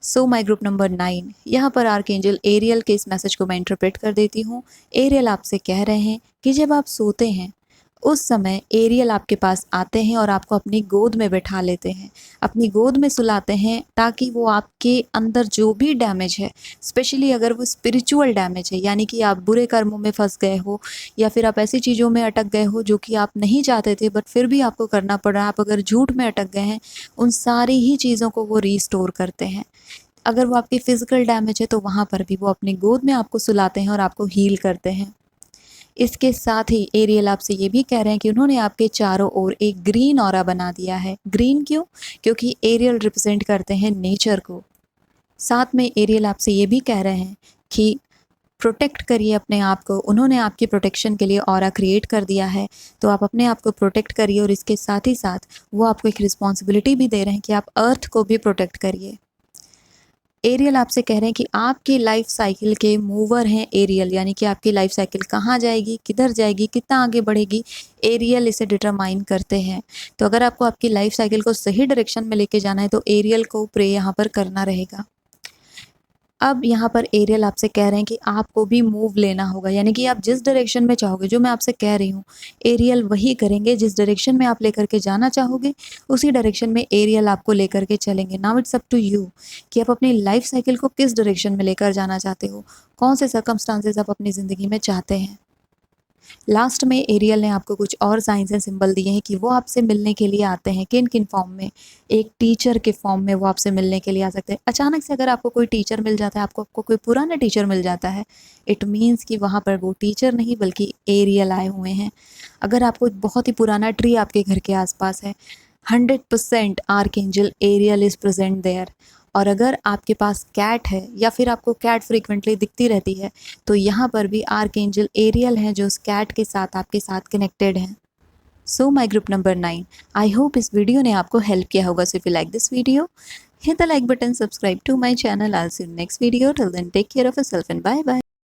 So my group number 9, यहाँ पर archangel aerial के इस message को मैं interpret कर देती हूँ। Aerial आपसे कह रहे हैं कि जब आप सोते हैं उस समय एरियल आपके पास आते हैं और आपको अपनी गोद में बैठा लेते हैं, अपनी गोद में सुलाते हैं, ताकि वो आपके अंदर जो भी डैमेज है, स्पेशली अगर वो स्पिरिचुअल डैमेज है, यानी कि आप बुरे कर्मों में फंस गए हो या फिर आप ऐसी चीज़ों में अटक गए हो जो कि आप नहीं चाहते थे बट फिर भी आपको करना पड़ रहा है, आप अगर झूठ में अटक गए हैं, उन सारी ही चीज़ों को वो रीस्टोर करते हैं। अगर वो आपकी फ़िज़िकल डैमेज है तो वहाँ पर भी वो अपनी गोद में आपको सुलाते हैं और आपको हील करते हैं। इसके साथ ही एरियल आपसे ये भी कह रहे हैं कि उन्होंने आपके चारों ओर एक ग्रीन ऑरा बना दिया है। ग्रीन क्यों? क्योंकि एरियल रिप्रेजेंट करते हैं नेचर को। साथ में एरियल आपसे ये भी कह रहे हैं कि प्रोटेक्ट करिए अपने आप को। उन्होंने आपकी प्रोटेक्शन के लिए ऑरा क्रिएट कर दिया है, तो आप अपने आप को प्रोटेक्ट करिए और इसके साथ ही साथ वो आपको एक रिस्पॉन्सिबिलिटी भी दे रहे हैं कि आप अर्थ को भी प्रोटेक्ट करिए। एरियल आपसे कह रहे हैं कि आपकी लाइफ साइकिल के मूवर हैं एरियल, यानी कि आपकी लाइफ साइकिल कहाँ जाएगी, किधर जाएगी, कितना आगे बढ़ेगी, एरियल इसे डिटरमाइन करते हैं। तो अगर आपको आपकी लाइफ साइकिल को सही डायरेक्शन में लेके जाना है तो एरियल को प्रे यहाँ पर करना रहेगा। अब यहाँ पर एरियल आपसे कह रहे हैं कि आपको भी मूव लेना होगा, यानी कि आप जिस डायरेक्शन में चाहोगे, जो मैं आपसे कह रही हूँ, एरियल वही करेंगे। जिस डायरेक्शन में आप लेकर के जाना चाहोगे उसी डायरेक्शन में एरियल आपको लेकर के चलेंगे। Now it's up to you कि आप अपनी लाइफ साइकिल को किस डायरेक्शन में लेकर जाना चाहते हो, कौन से सर्कमस्टांसेस आप अपनी ज़िंदगी में चाहते हैं। लास्ट में एरियल ने आपको कुछ और साइंस एंड सिंबल दिए हैं कि वो आपसे मिलने के लिए आते हैं। किन किन फॉर्म में? एक टीचर के फॉर्म में वो आपसे मिलने के लिए आ सकते हैं। अचानक से अगर आपको कोई टीचर मिल जाता है, आपको कोई पुराना टीचर मिल जाता है, इट मीन्स कि वहाँ पर वो टीचर नहीं बल्कि एरियल आए हुए हैं। अगर आपको एक बहुत ही पुराना ट्री आपके घर के आसपास है, 100% archangel Ariel is present there. और अगर आपके पास कैट है या फिर आपको कैट फ्रीक्वेंटली दिखती रहती है, तो यहाँ पर भी आर्कएंजल एरियल हैं जो उस कैट के साथ आपके साथ कनेक्टेड हैं। So my group number 9, I hope इस वीडियो ने आपको हेल्प किया होगा। So if you like this video, hit the like button, subscribe to my channel. I'll see you in next video. Till then, take care of yourself and bye bye.